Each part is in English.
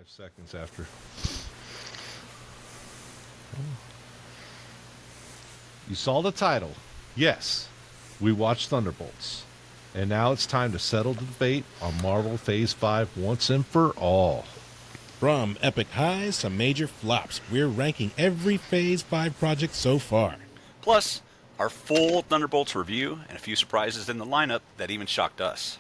5 seconds after. You saw the title. Yes, we watched Thunderbolts. And now it's time to settle the debate on Marvel Phase 5 once and for all. From epic highs to major flops, we're ranking every Phase 5 project so far. Plus, our full Thunderbolts review and a few surprises in the lineup that even shocked us.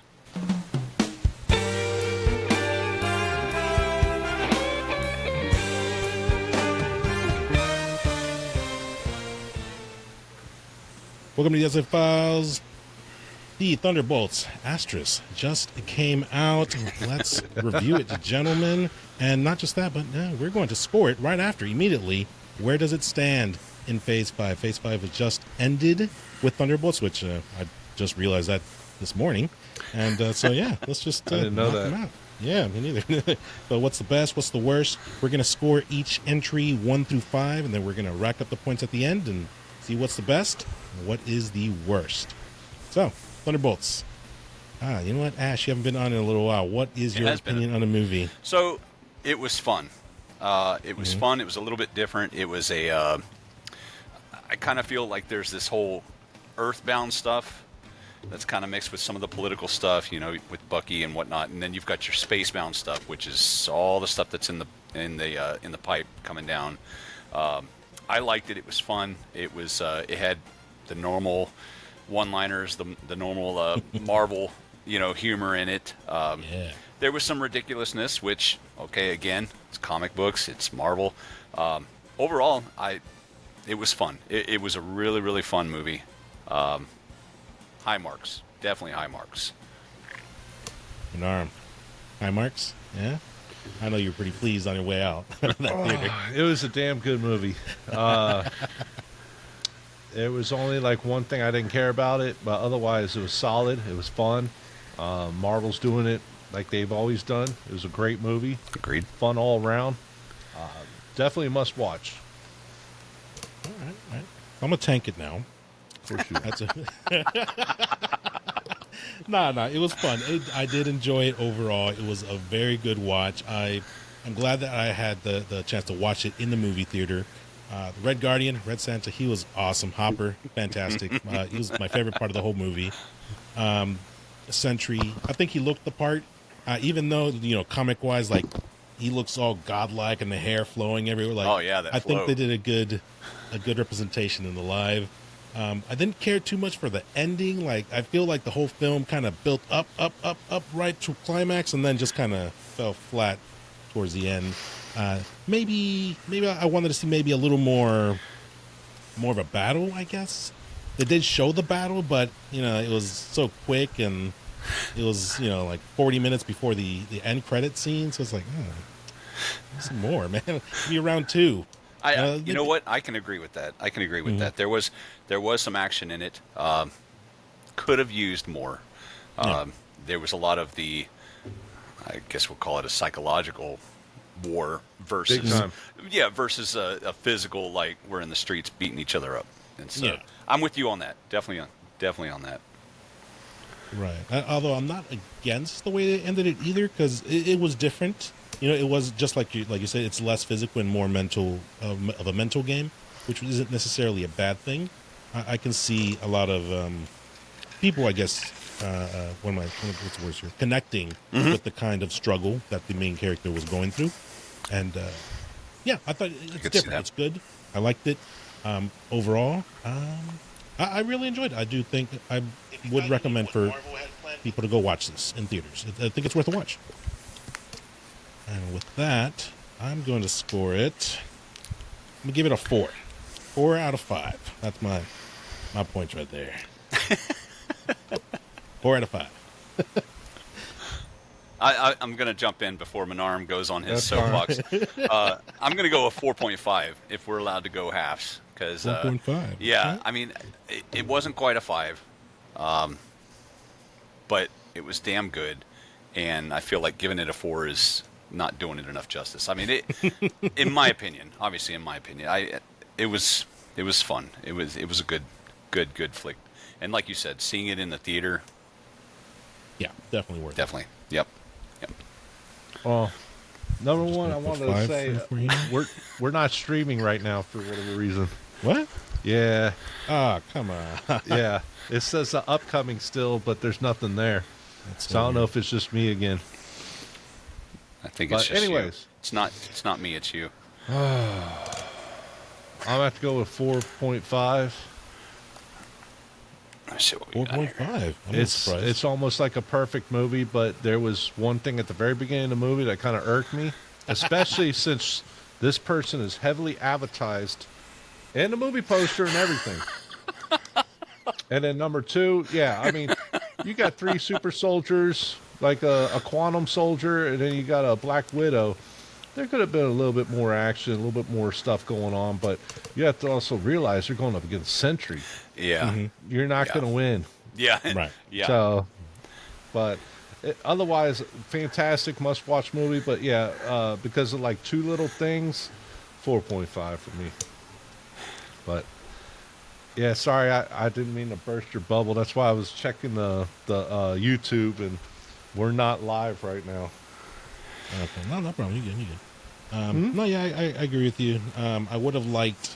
Welcome to the SF Files. The Thunderbolts Asterisk just came out. Let's review it, gentlemen. And not just that, but we're going to score it right after, immediately. Where does it stand in Phase 5? Phase 5 has just ended with Thunderbolts, which I just realized that this morning. And so, let's just I didn't know knock that. them out. Yeah, me neither. But what's the best? What's the worst? We're going to score each entry 1 through 5, and then we're going to rack up the points at the end and see what's the best and what is the worst. So, Thunderbolts. You know what, Ash, you haven't been on in a little while. What is your opinion on the movie? So, it was fun. It was fun. It was a little bit different. It was I kind of feel like there's this whole Earthbound stuff that's kind of mixed with some of the political stuff, you know, with Bucky and whatnot. And then you've got your Spacebound stuff, which is all the stuff that's in the pipe coming down. I liked it. It was fun. It was. It had the normal one-liners, the normal Marvel, humor in it. There was some ridiculousness, which, okay, again, it's comic books, it's Marvel. Overall, it was fun. It was a really, really fun movie. High marks, definitely high marks. High marks? Yeah. I know you're pretty pleased on your way out. That theater. It was a damn good movie. It was only like one thing I didn't care about it, but otherwise it was solid. It was fun. Marvel's doing it like they've always done. It was a great movie. Agreed. Fun all around. Definitely a must watch. All right. I'm going to tank it now. For sure. No, it was fun. I did enjoy it overall. It was a very good watch. I'm glad that I had the chance to watch it in the movie theater. The Red Guardian, Red Santa, he was awesome. Hopper, fantastic. He was my favorite part of the whole movie. Sentry, I think he looked the part, even though, comic-wise, like, he looks all godlike and the hair flowing everywhere. Like, oh, yeah, that I flow. think they did a good representation in the live. I didn't care too much for the ending. Like, I feel like the whole film kind of built up right to climax and then just kind of fell flat towards the end. Maybe I wanted to see maybe a little more of a battle, I guess. They did show the battle, but, it was so quick and it was, like 40 minutes before the end credit scene. So it's like, some more, man. Maybe round 2. You know what? I can agree with that. that. There was some action in it. Could have used more. There was a lot of I guess we'll call it a psychological war versus a physical, like we're in the streets beating each other up. And so I'm with you on that. Definitely on that. Right. Although I'm not against the way they ended it either, because it was different. It was just like you said, it's less physical and more mental of a mental game, which isn't necessarily a bad thing. I can see a lot of people, I guess, what's the word here? Connecting with the kind of struggle that the main character was going through. And I thought it's different. It's good. I liked it. Overall, I really enjoyed it. I do think I would recommend for people to go watch this in theaters. I think it's worth a watch. And with that, I'm going to score it. I'm going to give it a 4. 4 out of 5. That's my points right there. 4 out of 5. I'm going to jump in before Menarm goes on his soapbox. I'm going to go a 4.5 if we're allowed to go halves. 4.5. Yeah, okay. I mean, it wasn't quite a 5, but it was damn good. And I feel like giving it a 4 is not doing it enough justice. I mean, in my opinion, it was fun. It was a good flick. And like you said, seeing it in the theater, yeah, definitely worth it. Definitely. Yep. Well, Number Just one, I gonna put wanted to 5 say for you. we're not streaming right now for whatever reason. What? Yeah, Ah, come on. yeah. It says upcoming still, but there's nothing there. That's So I don't know weird. if it's just me again. I think But it's just you. anyways. It's not me. It's you. I'm gonna have to go with 4.5. Let's see what we got here. 4.5. I'm not It's surprised. almost like a perfect movie, but there was one thing at the very beginning of the movie that kind of irked me, especially since this person is heavily advertised in the movie poster and everything. And then number two, yeah, I mean, you got 3 super soldiers, like a quantum soldier, and then you got a Black Widow. There could have been a little bit more action, a little bit more stuff going on, but you have to also realize you're going up against Sentry. Yeah. You're not Yeah. going to win. Yeah. Right. Yeah. So, but otherwise, fantastic must-watch movie. But yeah, because of like 2 little things, 4.5 for me. But yeah, sorry, I didn't mean to burst your bubble. That's why I was checking the YouTube, and we're not live right now. Okay. No problem. You good. You good. No, yeah, I agree with you. I would have liked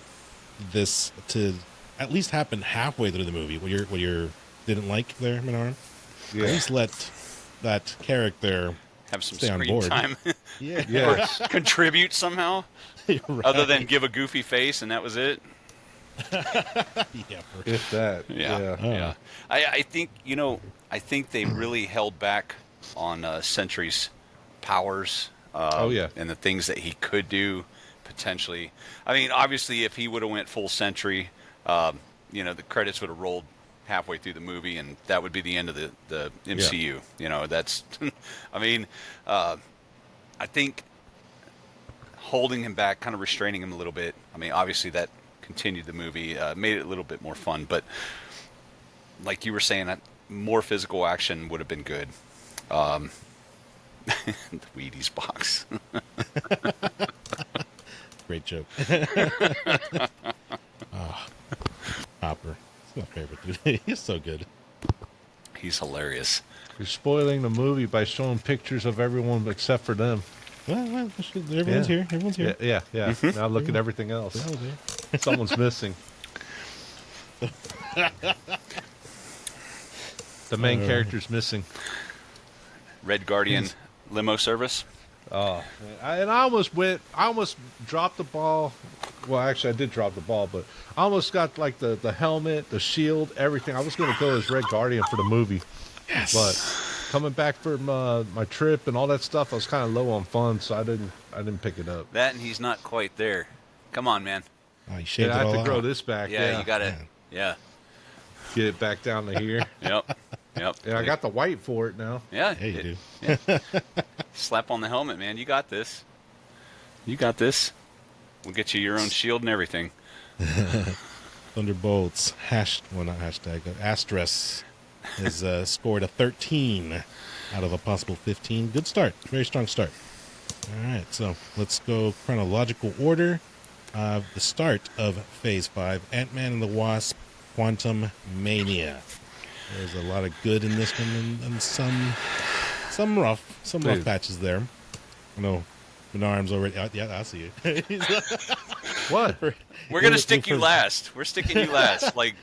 this to at least happen halfway through the movie. What you didn't like there, Menard? Yeah. At least let that character Have some stay on screen board. time. Yeah. Yes. Contribute somehow, You're right. other than give a goofy face, and that was it. Yeah. If that. Yeah. Oh. Yeah. I think I think they really held back on Sentry's powers. Oh, yeah. And the things that he could do potentially. I mean, obviously, if he would have went full Sentry, the credits would have rolled halfway through the movie, and that would be the end of the MCU. That's. I mean, I think holding him back, kind of restraining him a little bit. I mean, obviously that continued the movie, made it a little bit more fun. But like you were saying, more physical action would have been good. The Wheaties box. Great joke. Hopper. It's my favorite dude. He's so good. He's hilarious. You're spoiling the movie by showing pictures of everyone except for them. Well, everyone's Yeah. here. Everyone's here. Yeah. Now look at everything else. They're all there. Someone's missing. The main character's missing. Red Guardian limo service. Oh, man. I almost dropped the ball. Well, actually, I did drop the ball, but I almost got like the helmet, the shield, everything. I was going to go as Red Guardian for the movie. Yes. But coming back from my trip and all that stuff, I was kind of low on funds, so I didn't pick it up. That and he's not quite there. Come on, man. Oh, he shaved Yeah, I it have all to grow out. this back. Yeah, Yeah, you got to. man. Yeah. get it back down to here. Yep. Yep. And I got the white for it now. Yeah. Yeah, you do. Slap on the helmet, man. You got this. You got this. We'll get you your own shield and everything. Thunderbolts. Asterisk has scored a 13 out of a possible 15. Good start. Very strong start. All right, so let's go chronological order. The start of Phase 5, Ant-Man and the Wasp, Quantum Mania. There's a lot of good in this one, and some rough Dude. patches there. I know Menard's already out. Yeah, I see you. What? We're gonna stick you last. We're sticking you last. Like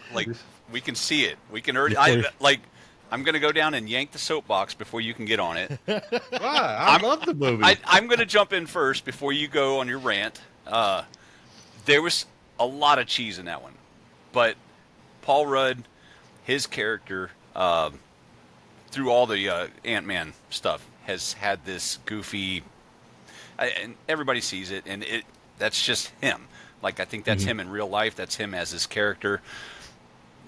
we can see it. We can already. I'm gonna go down and yank the soapbox before you can get on it. Why? I love the movie. I'm gonna jump in first before you go on your rant. There was a lot of cheese in that one, but Paul Rudd, his character, through all the Ant-Man stuff, has had this goofy. And everybody sees it, and that's just him. Like, I think that's him in real life. That's him as his character.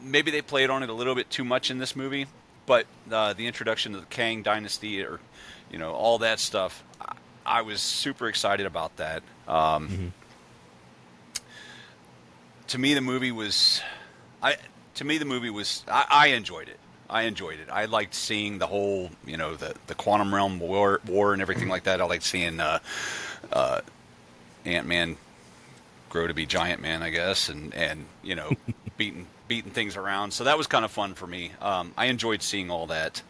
Maybe they played on it a little bit too much in this movie, but the introduction of the Kang Dynasty, or all that stuff, I was super excited about that. To me, the movie was. I enjoyed it. I enjoyed it. I liked seeing the whole, the quantum realm war and everything like that. I liked seeing Ant-Man grow to be Giant Man, I guess, and beating things around. So that was kind of fun for me. I enjoyed seeing all that.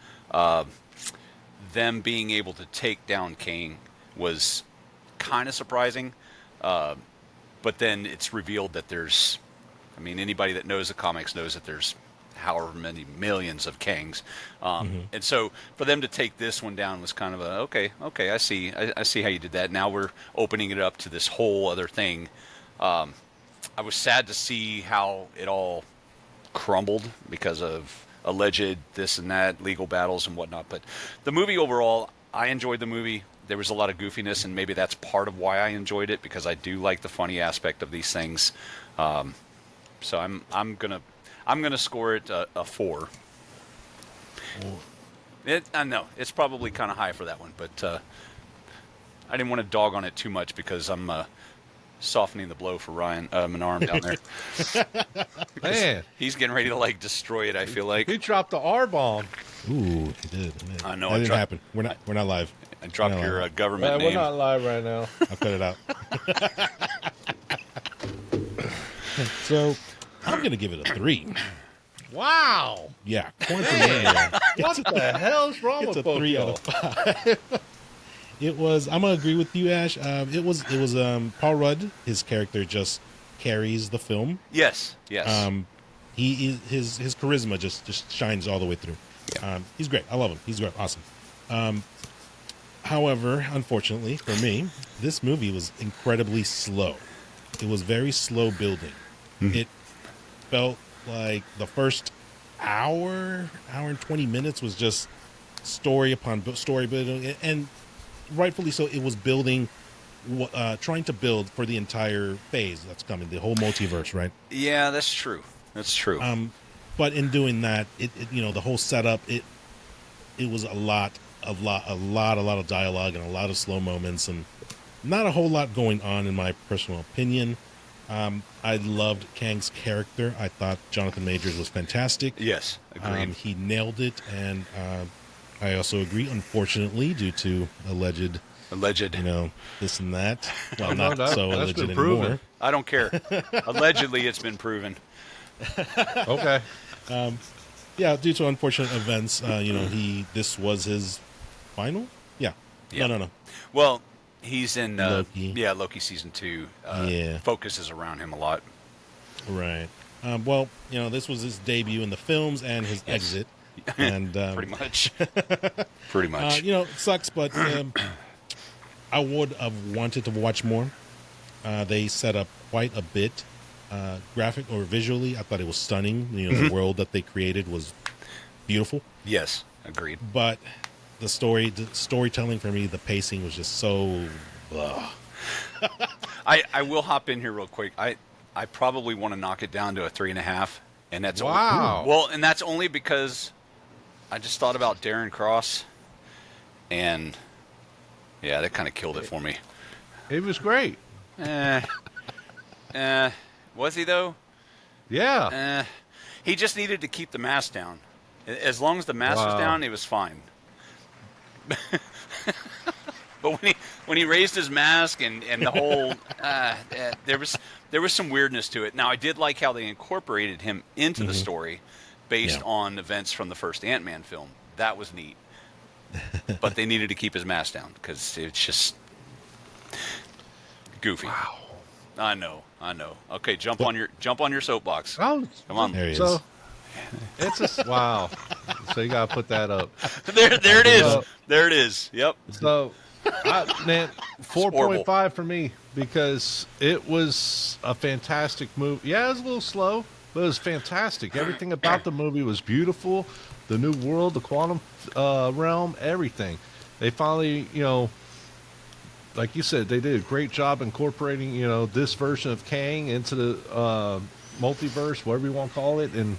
Them being able to take down Kang was kind of surprising. But then it's revealed that there's, I mean, anybody that knows the comics knows that there's however many millions of Kangs. And so for them to take this one down was kind of a, okay, I see how you did that. Now we're opening it up to this whole other thing. I was sad to see how it all crumbled because of alleged this and that, legal battles and whatnot. But the movie overall, I enjoyed the movie. There was a lot of goofiness, and maybe that's part of why I enjoyed it, because I do like the funny aspect of these things. So I'm gonna score it a 4. I know it's probably kind of high for that one, but I didn't want to dog on it too much because I'm softening the blow for Ryan Menarm down there. Man, he's getting ready to like destroy it. I feel like he dropped the R bomb. Ooh, he did. I know. That didn't happen. We're not live. I dropped your government Man, name. we're not live right now. I'll cut it out. So I'm gonna give it a 3. Wow. Yeah, corn for me. What the hell's wrong It's with a both 3 y'all? out of 5. It was. I'm gonna agree with you, Ash. It was Paul Rudd. His character just carries the film. Yes. He is his charisma just shines all the way through. Yeah. He's great. I love him. He's great. Awesome. However, unfortunately for me, this movie was incredibly slow. It was very slow building. It felt like the first hour and 20 minutes was just story upon story building, and rightfully so. It was building, trying to build for the entire phase that's coming, the whole multiverse, right? Yeah, that's true. That's true. But in doing that, it the whole setup, it was a lot of dialogue and a lot of slow moments, and not a whole lot going on, in my personal opinion. I loved Kang's character. I thought Jonathan Majors was fantastic. Yes, agreed. He nailed it, and I also agree, unfortunately, due to alleged, this and that. Well, No, not so that's alleged been anymore. proven. I don't care. Allegedly, it's been proven. Okay. Yeah, due to unfortunate events, this was his final. Yeah. No. Well, he's in Loki. Loki season 2. Yeah. Focuses around him a lot. Right. Well, this was his debut in the films and his exit. And Pretty much. Pretty much. it sucks, but I would have wanted to watch more. They set up quite a bit, graphic or visually. I thought it was stunning. The world that they created was beautiful. Yes, agreed. But the storytelling for me, the pacing was just so. Ugh. I will hop in here real quick. I probably want to knock it down to a 3.5, and that's Wow. and that's only because I just thought about Darren Cross, and yeah, that kind of killed it for me. It was great. Was he though? Yeah. He just needed to keep the mask down. As long as the mask was down, it was fine. But when he raised his mask and the whole there was some weirdness to it. Now I did like how they incorporated him into the story based on events from the first Ant-Man film. That was neat. But they needed to keep his mask down because it's just goofy. Wow. I know. Okay, jump on your soapbox. Oh, Come on. There he so is. it's wow. So you gotta put that up. There it is. There it is. Yep. So, man, 4.5 for me because it was a fantastic movie. Yeah, it was a little slow, but it was fantastic. Everything about the movie was beautiful. The new world, the quantum realm, everything. They finally, like you said, they did a great job incorporating, this version of Kang into the multiverse, whatever you want to call it, and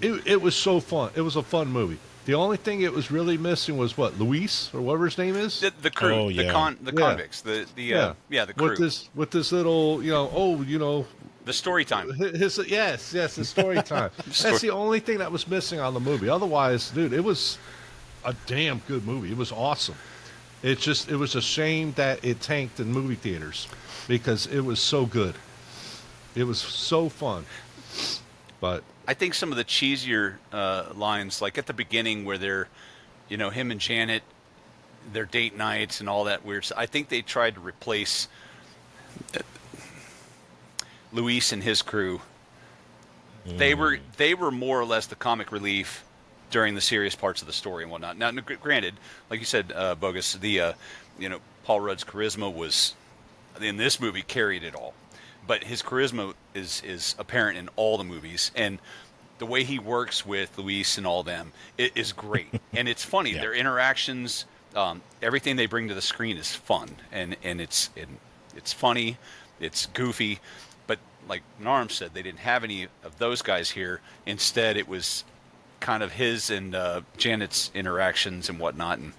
it was so fun. It was a fun movie. The only thing it was really missing was what, Luis or whatever his name is. The crew, Oh, yeah. the convicts, the crew. With this little, The story time. yes, the story time. That's the only thing that was missing on the movie. Otherwise, dude, it was a damn good movie. It was awesome. It was a shame that it tanked in movie theaters because it was so good. It was so fun. But I think some of the cheesier lines, like at the beginning where they're, him and Janet, their date nights and all that weird stuff. I think they tried to replace Luis and his crew. They were more or less the comic relief during the serious parts of the story and whatnot. Now, granted, like you said, Bogus, Paul Rudd's charisma was in this movie carried it all, but his charisma is apparent in all the movies, and the way he works with Luis and all them is great, and it's funny. Yeah. Their interactions, everything they bring to the screen is fun, and it's funny, it's goofy. But like Narm said, they didn't have any of those guys here. Instead, it was kind of his and Janet's interactions and whatnot. And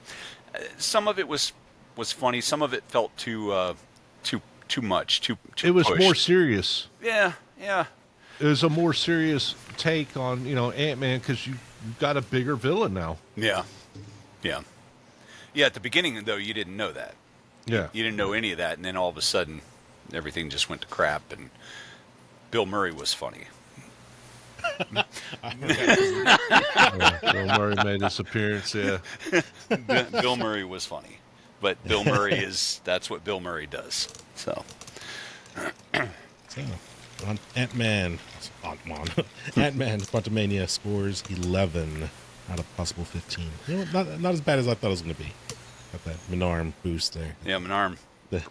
some of it was funny. Some of it felt too much. Too. It was pushed. more serious. Yeah. It was a more serious take on Ant-Man because you've got a bigger villain now. Yeah. At the beginning, though, you didn't know that. Yeah. You didn't know any of that, and then all of a sudden, everything just went to crap. And Bill Murray was funny. Bill Murray made his appearance. Yeah. Bill Murray was funny, but Bill Murray that's what Bill Murray does. So on Ant-Man, Ant-Man Quantumania scores 11 out of possible 15. Not as bad as I thought it was going to be. Got that Menarm boost there. yeah, Menarm, got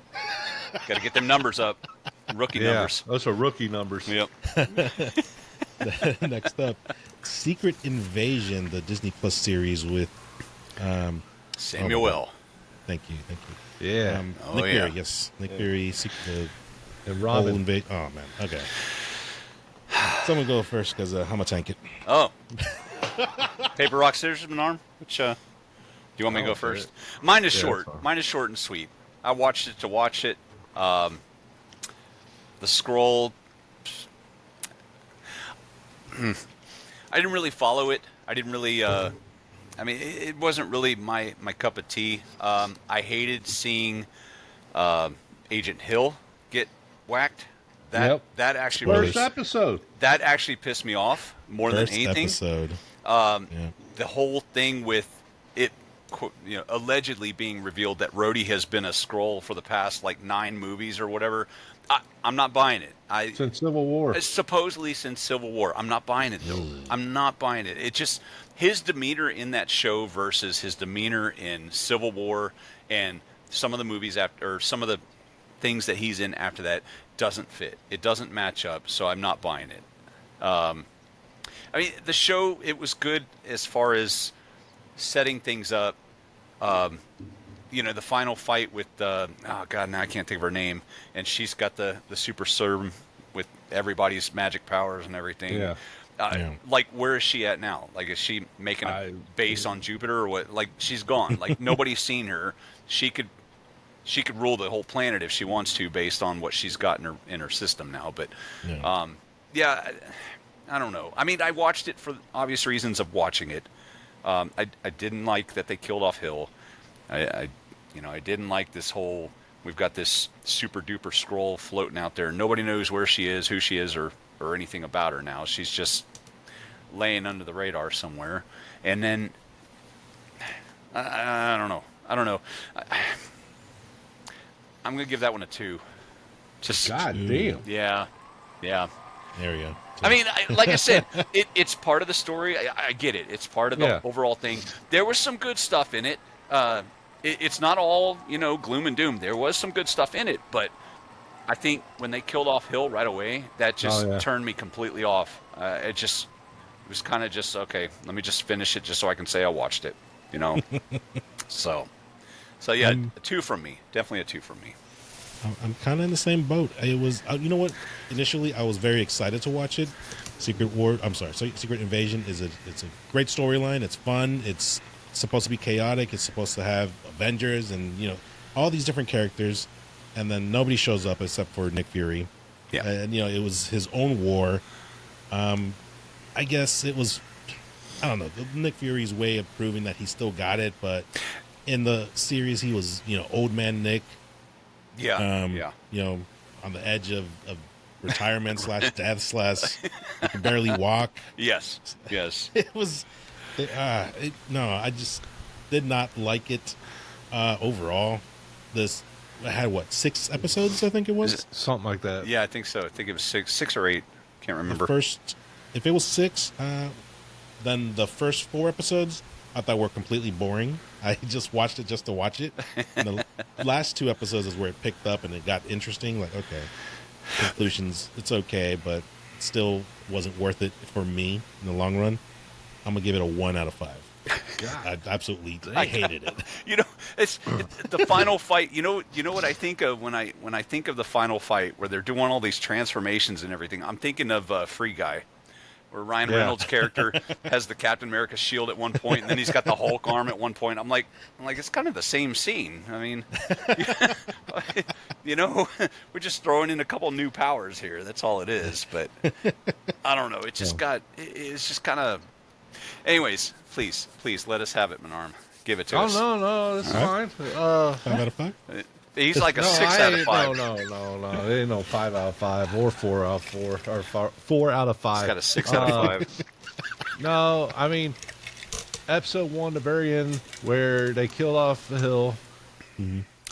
to get them numbers up. Rookie numbers. Those are rookie numbers. Yep. Next up, Secret Invasion, the Disney Plus series with Samuel. Thank you. Yeah. Nick yeah. Fury, yes. Nick Fury, And Robin. Oh, man. Okay. Someone go first because I'm going to tank it. Oh. Paper, rock, scissors, Menarm. Which, do you want me to go first? Mine is short. fine. Mine is short and sweet. I watched it to watch it. The scroll. I didn't really follow it. I didn't really. It wasn't really my cup of tea. I hated seeing Agent Hill get whacked. That actually First episode. that actually pissed me off more First than anything. episode. The whole thing with it, allegedly being revealed that Rhodey has been a Skrull for the past 9 movies or whatever. I'm not buying it. Since Civil War. Supposedly since Civil War. I'm not buying it, though. I'm not buying it. It just, his demeanor in that show versus his demeanor in Civil War and some of the movies after, or some of the things that he's in after that doesn't fit. It doesn't match up, so I'm not buying it. The show, it was good as far as setting things up. The final fight with now I can't think of her name, and she's got the super serum with everybody's magic powers and everything. Yeah. Where is she at now? Is she making a base on Jupiter or what? She's gone. Nobody's seen her. She could rule the whole planet if she wants to, based on what she's got in her system now. But I don't know. I watched it for obvious reasons of watching it. I didn't like that they killed off Hill. I didn't like this whole, we've got this super duper Skrull floating out there. Nobody knows where she is, who she is, or anything about her now. She's just laying under the radar somewhere. And then, I don't know. I'm going to give that one a 2. Just God damn. Yeah. There we go. Like I said, it's part of the story. I get it. It's part of the overall thing. There was some good stuff in it. It's not all, gloom and doom. There was some good stuff in it, but I think when they killed off Hill right away, that just turned me completely off. It was kind of just, okay, let me just finish it just so I can say I watched it, So yeah, a 2 from me. Definitely a 2 from me. I'm kind of in the same boat. It was, you know what? Initially, I was very excited to watch it. Secret Invasion it's a great storyline. It's fun. It's supposed to be chaotic. It's supposed to have Avengers and all these different characters, and then nobody shows up except for Nick Fury. Yeah, and it was his own war. I guess it was, I don't know, Nick Fury's way of proving that he still got it, but in the series he was old man Nick. On the edge of retirement / death / he can barely walk. Yes. It was I just did not like it. Overall, this had what, 6 episodes? I think it was. Is it- Something like that. Yeah, I think so. I think it was six or eight. Can't remember. If it was 6, then the first 4 episodes I thought were completely boring. I just watched it just to watch it. And the last 2 episodes is where it picked up and it got interesting. Like, okay, conclusions, it's okay, but it still wasn't worth it for me in the long run. I'm gonna give it a 1 out of 5. I absolutely hated it. You know, it's the final fight. You know what I think of when I think of the final fight where they're doing all these transformations and everything. I'm thinking of Free Guy, where Ryan Reynolds' character has the Captain America shield at one point, and then he's got the Hulk arm at one point. I'm like, it's kind of the same scene. I mean, we're just throwing in a couple new powers here. That's all it is. But I don't know. It just it's just kind of. Anyways, please let us have it, Menarm. Give it to us. Oh no, that's fine. 5 out of 5. He's like a No, 6 out of 5. No. It ain't no 5 out of 5 or 4 out of 4 or 4 out of 5. He's got a 6 out of 5. No, I mean, episode 1, the very end, where they killed off the hill.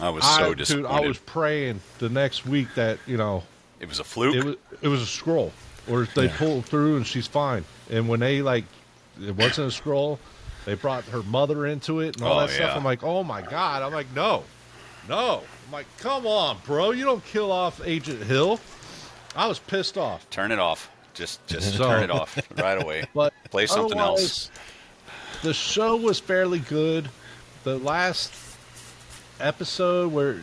I was so Dude, disappointed. I was praying the next week that It was a fluke. it was a scroll, or they pulled through and she's fine. And when they it wasn't a scroll, they brought her mother into it and all that stuff. Yeah. I'm like, oh my god. I'm like, no. I'm like, come on, bro. You don't kill off Agent Hill. I was pissed off. Turn it off. Just turn it off right away. But Play something else. The show was fairly good. The last episode where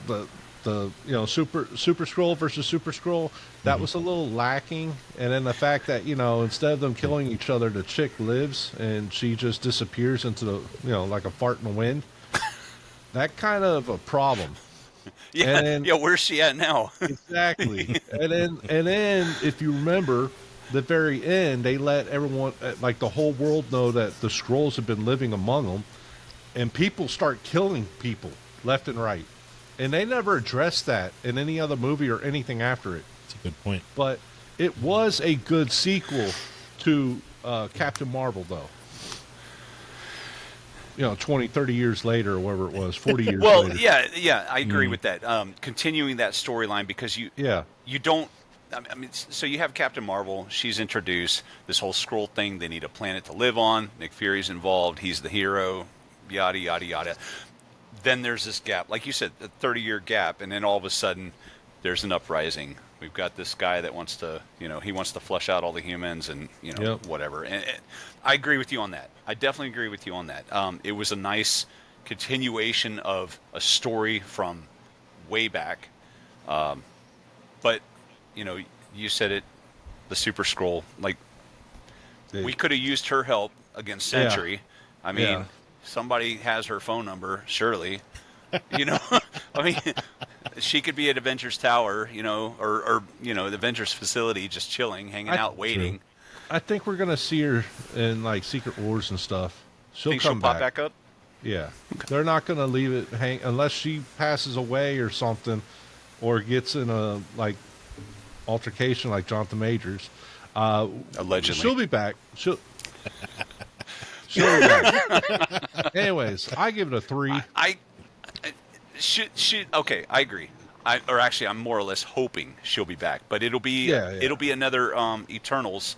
the Super Scroll versus Super Scroll, that was a little lacking. And then the fact that instead of them killing each other, the chick lives and she just disappears into the like a fart in the wind. That kind of a problem. Yeah, where's she at now? Exactly. and then if you remember, the very end, they let everyone, like the whole world, know that the Skrulls have been living among them, and people start killing people left and right. And they never addressed that in any other movie or anything after it. That's a good point. But it was a good sequel to Captain Marvel, though. 20, 30 years later, or whatever it was, 40 years later. Yeah, I agree with that. Continuing that storyline, because you don't. I mean, so you have Captain Marvel. She's introduced this whole Skrull thing. They need a planet to live on. Nick Fury's involved. He's the hero. Yada yada yada. Then there's this gap, like you said, a 30-year gap, and then all of a sudden, there's an uprising. We've got this guy that wants to, he wants to flush out all the humans, and whatever. And I agree with you on that. I definitely agree with you on that. It was a nice continuation of a story from way back. But you said it, the Super Skrull. Like, we could have used her help against Sentry. Yeah. I mean, somebody has her phone number, surely. I mean, she could be at Avengers Tower, or the Avengers facility, just chilling, hanging out, waiting. True. I think we're gonna see her in like Secret Wars and stuff. Think she'll pop back up? Yeah, they're not gonna leave it hang unless she passes away or something, or gets in a altercation like Jonathan Majors. Allegedly, she'll be back. She'll be back. Anyways, I give it a 3. Okay, I agree. I'm more or less hoping she'll be back, but it'll be another Eternals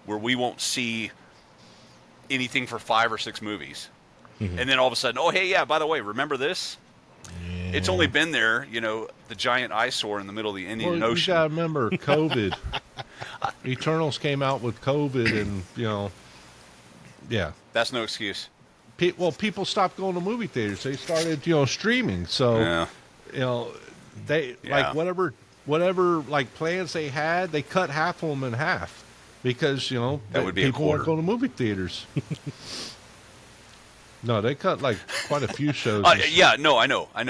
where we won't see anything for 5 or 6 movies, and then all of a sudden, oh hey, by the way, remember this? Yeah. It's only been there, the giant eyesore in the middle of the Indian Ocean. You gotta remember COVID. Eternals came out with COVID, and that's no excuse. People stopped going to movie theaters. They started, streaming. So, they whatever plans they had, they cut half of them in half because that would be people weren't going to movie theaters. No, they cut quite a few shows. I know.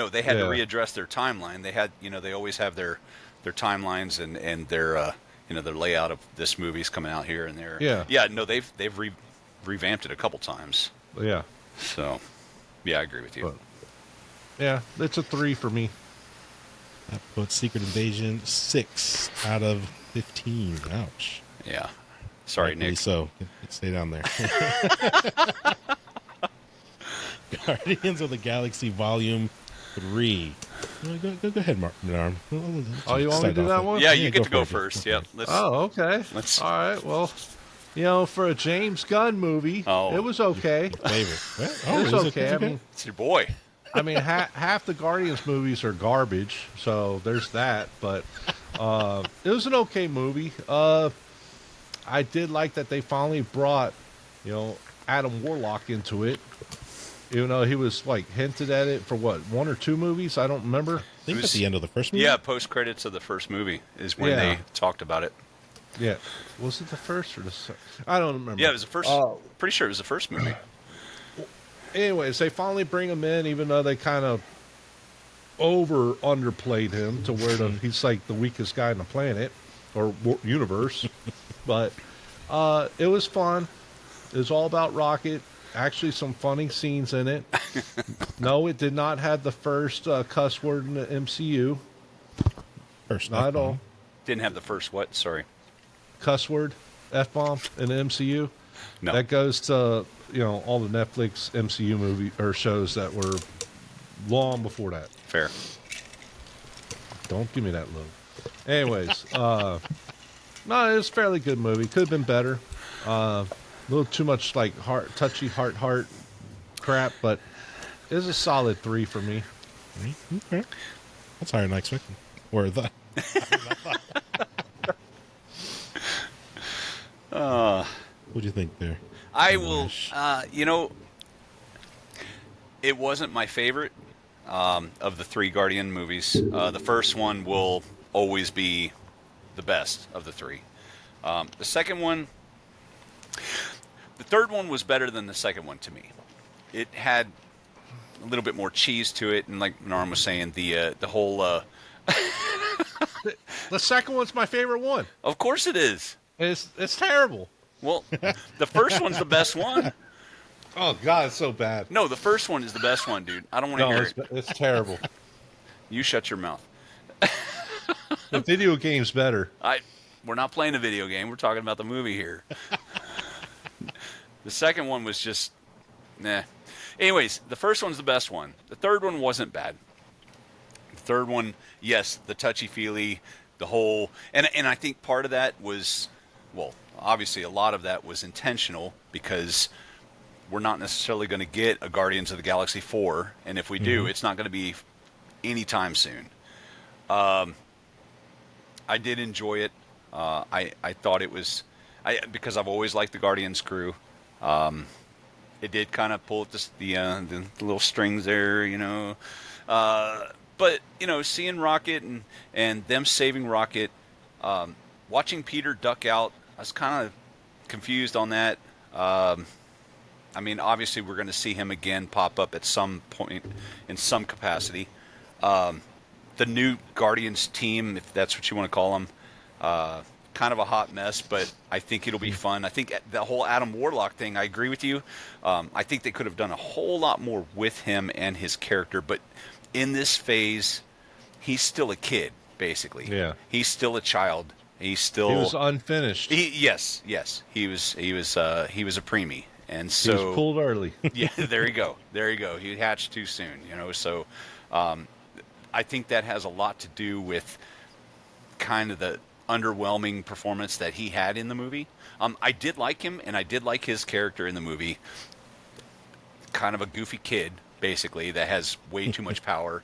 They had to readdress their timeline. They had, they always have their timelines and their their layout of this movie's coming out here and there. They've revamped it a couple times. Yeah. So, I agree with you. But, it's a 3 for me. That puts Secret Invasion 6 out of 15. Ouch. Yeah. Sorry, Nick. So, stay down there. Guardians of the Galaxy Volume 3. Go ahead, Marm. Oh, you want me to do that one? Yeah, you get to go for it. first. Yep. Oh, okay. All right. Well, for a James Gunn movie, it was okay. Favorite. It was okay. I mean, It's your boy. half the Guardians movies are garbage, so there's that. But it was an okay movie. I did like that they finally brought, Adam Warlock into it. Even though he was like hinted at it for what, 1 or 2 movies? I don't remember. I think at the end of the first movie. Yeah, post credits of the first movie is when they talked about it. Yeah, was it the first or the second? I don't remember. Yeah, it was the first. Pretty sure it was the first movie. Anyways, they finally bring him in, even though they kind of underplayed him to where he's like the weakest guy on the planet or universe. But it was fun. It was all about Rocket. Actually, some funny scenes in it. No, it did not have the first cuss word in the MCU. First, not at all. Didn't have the first what? Sorry. Cuss word, F-bomb in the MCU. No. That goes to all the Netflix MCU movie or shows that were long before that. Fair. Don't give me that look. Anyways, no, it was a fairly good movie. Could have been better. A little too much like touchy heart crap, but it was a solid 3 for me. Okay. That's higher than I expected. Or that. What do you think there? I will. It wasn't my favorite of the 3 Guardian movies. The first one will always be the best of the 3. The second one. The third one was better than the second one to me. It had a little bit more cheese to it, and like Norm was saying, the whole. The second one's my favorite one. Of course it is. It's terrible. Well, the first one's the best one. Oh God, it's so bad. No, the first one is the best one, dude. I don't want to hear it. It's terrible. You shut your mouth. The video game's better. We're not playing a video game. We're talking about the movie here. The second one was just, nah. Anyways, the first one's the best one. The third one wasn't bad. The third one, yes, the touchy-feely, the whole, and I think part of that was, well, obviously a lot of that was intentional because we're not necessarily going to get a Guardians of the Galaxy 4, and if we do, it's not going to be anytime soon. I did enjoy it. I thought it was, because I've always liked the Guardians crew. It did kind of pull at the little strings there, but seeing Rocket and them saving Rocket, watching Peter duck out, I was kind of confused on that. Obviously we're going to see him again pop up at some point in some capacity. The new Guardians team, if that's what you want to call them, kind of a hot mess, but I think it'll be fun. I think the whole Adam Warlock thing, I agree with you. I think they could have done a whole lot more with him and his character, but in this phase, he's still a kid, basically. Yeah. He's still a child. He was unfinished. Yes. He was a preemie. And so he was pulled early. Yeah, there you go. He hatched too soon, so I think that has a lot to do with kind of the underwhelming performance that he had in the movie. I did like him, and I did like his character in the movie. Kind of a goofy kid, basically, that has way too much power.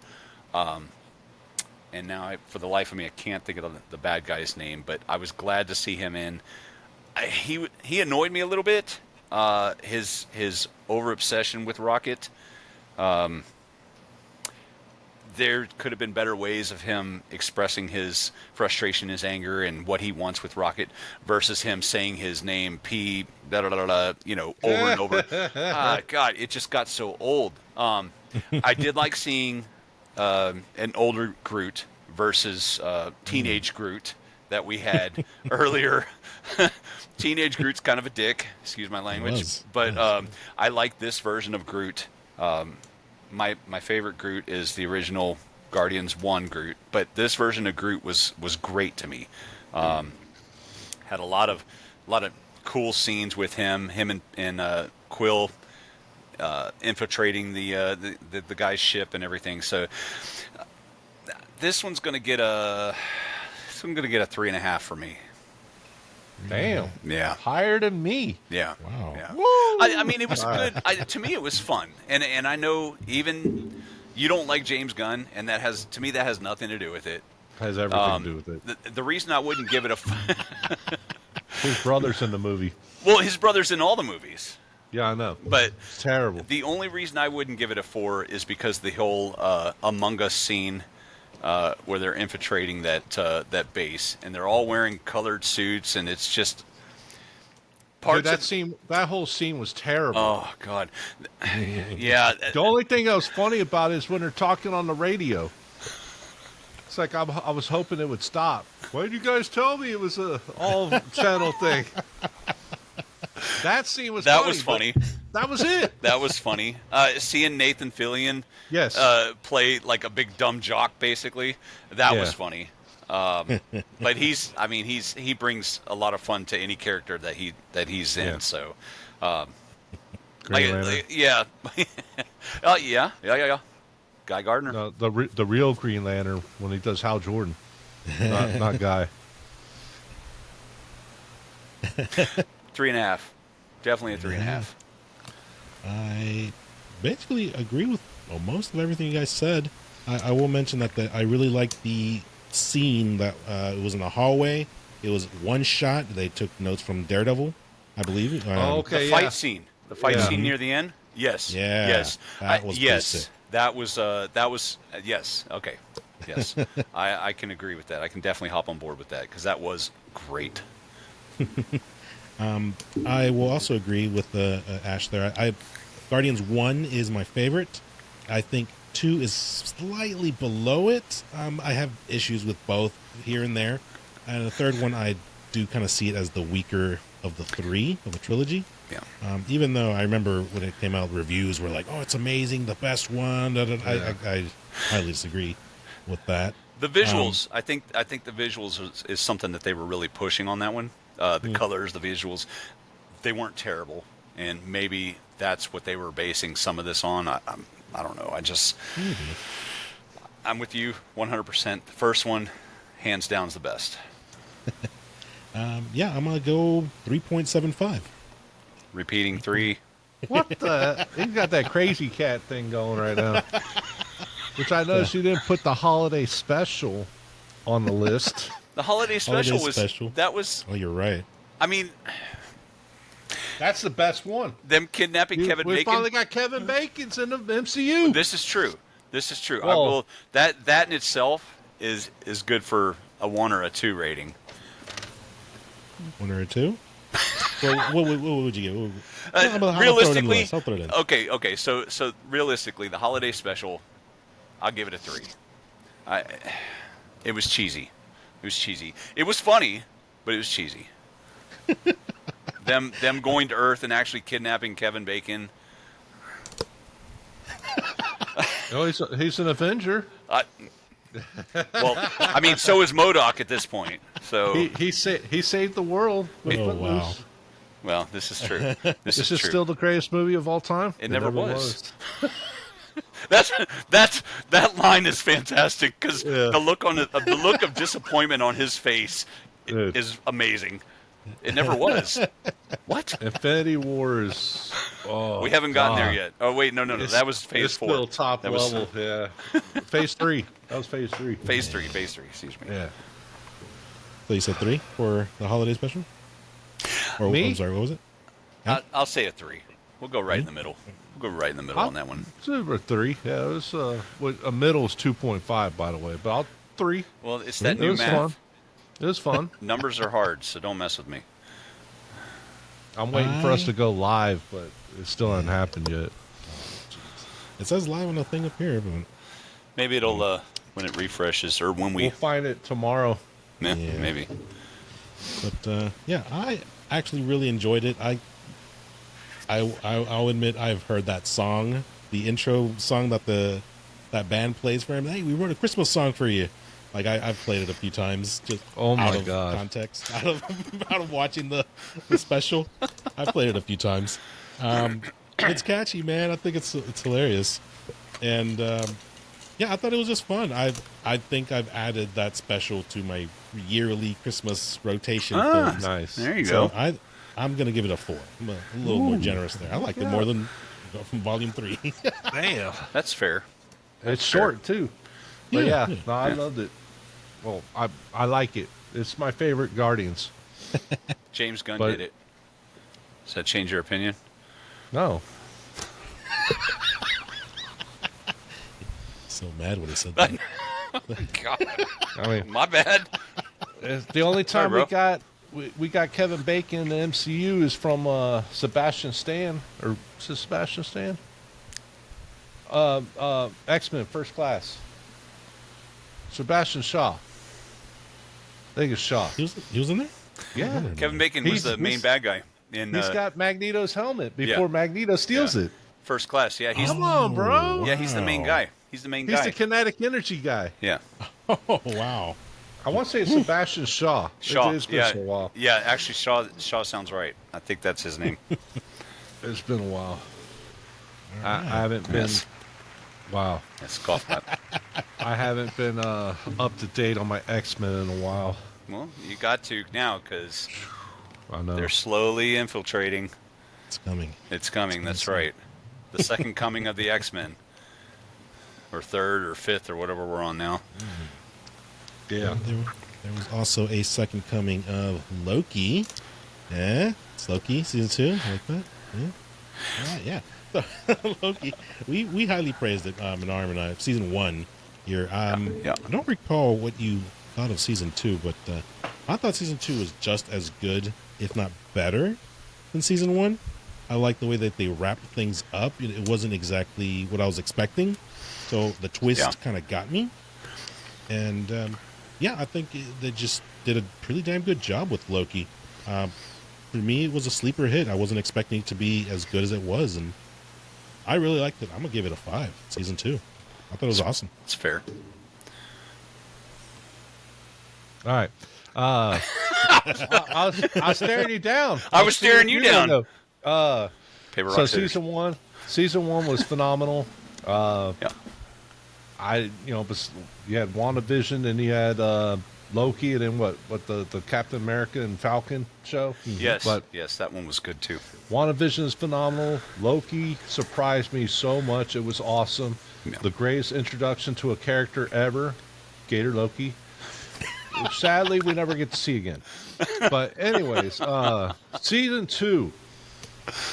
And now, for the life of me, I can't think of the bad guy's name, but I was glad to see him in. He annoyed me a little bit. His over-obsession with Rocket. There could have been better ways of him expressing his frustration, his anger, and what he wants with Rocket versus him saying his name, over and over. God, it just got so old. I did like seeing an older Groot versus teenage Groot that we had earlier. Teenage Groot's kind of a dick, excuse my language, but I like this version of Groot. My favorite Groot is the original Guardians 1 Groot, but this version of Groot was great to me. Had a lot of cool scenes with him and Quill infiltrating the guy's ship and everything. So this one's going to get a 3.5 for me. Damn. Yeah. Higher than me. Yeah. Wow. Yeah. Woo! I mean, it was good. To me, it was fun, and I know even you don't like James Gunn, and that has nothing to do with it. Has everything to do with it. The reason I wouldn't give it a His brother's in the movie. well, his brother's in all the movies, Yeah, I know. but It's terrible. the only reason I wouldn't give it a 4 is because the whole Among Us scene where they're infiltrating that base, and they're all wearing colored suits, and it's just parts Dude, that whole scene was terrible. Oh God, yeah. The only thing that was funny about it is when they're talking on the radio. It's like I was hoping it would stop. Why did you guys tell me it was a all-channel thing? That scene was That funny, was funny. That was it. That was funny. Seeing Nathan Fillion Yes. play like a big dumb jock, basically, that Yeah. was funny. But he brings a lot of fun to any character that he's in. Yeah. So, Green Lantern. yeah, yeah. Guy Gardner. No, the real Green Lantern when he does Hal Jordan, not Guy. 3.5. Definitely a 3.5. I basically agree with most of everything you guys said. I will mention that I really liked the scene that it was in the hallway. It was one shot. They took notes from Daredevil, I believe. Okay, The fight scene. The fight scene near the end. Yes. Yeah, Yes. that was pretty yes. sick. That was yes. Okay. Yes. I can agree with that. I can definitely hop on board with that because that was great. I will also agree with Ash there. Guardians 1 is my favorite. I think 2 is slightly below it. I have issues with both here and there. And the third one, I do kind of see it as the weaker of the 3 of the trilogy. Yeah. Even though I remember when it came out, reviews were like, "Oh, it's amazing, the best one." I highly disagree with that. The visuals, I think the visuals is something that they were really pushing on that one. The colors, the visuals, they weren't terrible, and maybe that's what they were basing some of this on. I don't know. I'm with you 100%. The first one, hands down, is the best. Yeah, I'm gonna go 3.75. Repeating 3. What the? You got that crazy cat thing going right now. Which I noticed you didn't put the holiday special on the list. The holiday special was. Oh, you're right. I mean, That's the best one. them kidnapping Kevin We Bacon. finally got Kevin Bacon's in the MCU. This is true. I Well- will, that in itself is good for a 1 or a 2 rating. 1 or a 2? Well, what would you give? I'll Realistically, throw it in. okay. So realistically, the holiday special, I'll give it a 3. It was cheesy. It was funny, but it was cheesy. them going to Earth and actually kidnapping Kevin Bacon. Oh, he's an Avenger. Well, I mean, so is MODOK at this point. So, He saved the world. with Oh, Footloose. wow. well, this is true. This This is is true. still the greatest movie of all time. It never was. That line is fantastic because the look of disappointment on his face Dude. is amazing. It never was. What? Infinity War is. Oh, We haven't gotten there God. yet. Oh wait, no. It's- That was phase it's 4. still top That was- level. Yeah. Phase 3. That was phase 3. Phase 3. Excuse me. Yeah. So you said 3 for the holiday special? Or Me? I'm sorry, what was it? I'll say a 3. We'll go right in the middle. We'll go right in the middle on that one. It's a 3. Yeah, it was. A middle is 2.5, by the way. But I'll 3. Well, it's that It new was math. fun. It was fun. Numbers are hard, so don't mess with me. I'm waiting for us to go live, but it still hasn't happened yet. It says live on the thing up here, but Maybe it'll when it refreshes or when we. We'll find it tomorrow. Yeah, Yeah. maybe. yeah, I actually really enjoyed it. I'll admit I've heard that song, the intro song that band plays for him. Hey, we wrote a Christmas song for you. Like I've played it a few times, just Oh my out of God. context, out of watching the special. I've played it a few times. it's catchy, man. I think it's hilarious, and yeah, I thought it was just fun. I think I've added that special to my yearly Christmas rotation films. Nice. There you So go. I'm gonna give it a 4. I'm a little more generous there. I like it more than from Volume 3. Damn. That's fair. It's short too. But Yeah, yeah, yeah. no, I loved it. Well, I like it. It's my favorite Guardians. James Gunn But- did it. Does that change your opinion? No. So mad when he said that. God, I mean, my bad. it's the only Sorry, time bro. we got Kevin Bacon in the MCU is from Sebastian Stan, or is it Sebastian Stan? X-Men First Class. Sebastian Shaw. I think it's Shaw. He was in there. Yeah. Kevin Bacon was the main bad guy in He's got Magneto's helmet before yeah. Magneto steals Yeah. it. First Class. Yeah, he's Come on, bro. yeah, he's the main guy. He's the main He's guy. the kinetic energy guy. Yeah, Oh wow. I want to say it's Sebastian Shaw. Shaw. It's been Yeah, so a while. yeah. Actually, Shaw sounds right. I think that's his name. It's been a while. I haven't been. Yes. Wow. That's cough that. I haven't been up to date on my X-Men in a while. Well, you got to now because I know. they're slowly infiltrating. It's coming. It's coming. That's soon. right. The second coming of the X-Men, or third or fifth or whatever we're on now. Yeah. There was also a second coming of Loki. Yeah, it's Loki season 2. Like that. Yeah. All right, yeah. So, Loki, we highly praised it. Menarm and I, season 1 here. Yeah. I don't recall what you thought of season 2, but I thought season 2 was just as good, if not better, than season 1. I like the way that they wrapped things up. It wasn't exactly what I was expecting, so the twist kind of got me. And yeah, I think they just did a pretty damn good job with Loki. For me, it was a sleeper hit. I wasn't expecting it to be as good as it was, and I really liked it. I'm gonna give it a 5. Season 2, I thought it was awesome. It's fair. All right. I was staring you down. I was staring you down. though. Paper, So rock, scissors. season one was phenomenal. Yeah. But you had WandaVision and you had Loki, and then what the Captain America and Falcon show. Yes. But yes, that one was good too. WandaVision is phenomenal. Loki surprised me so much. It was awesome. Yeah. The greatest introduction to a character ever, Gator Loki. Which sadly we never get to see again. But anyways, season 2,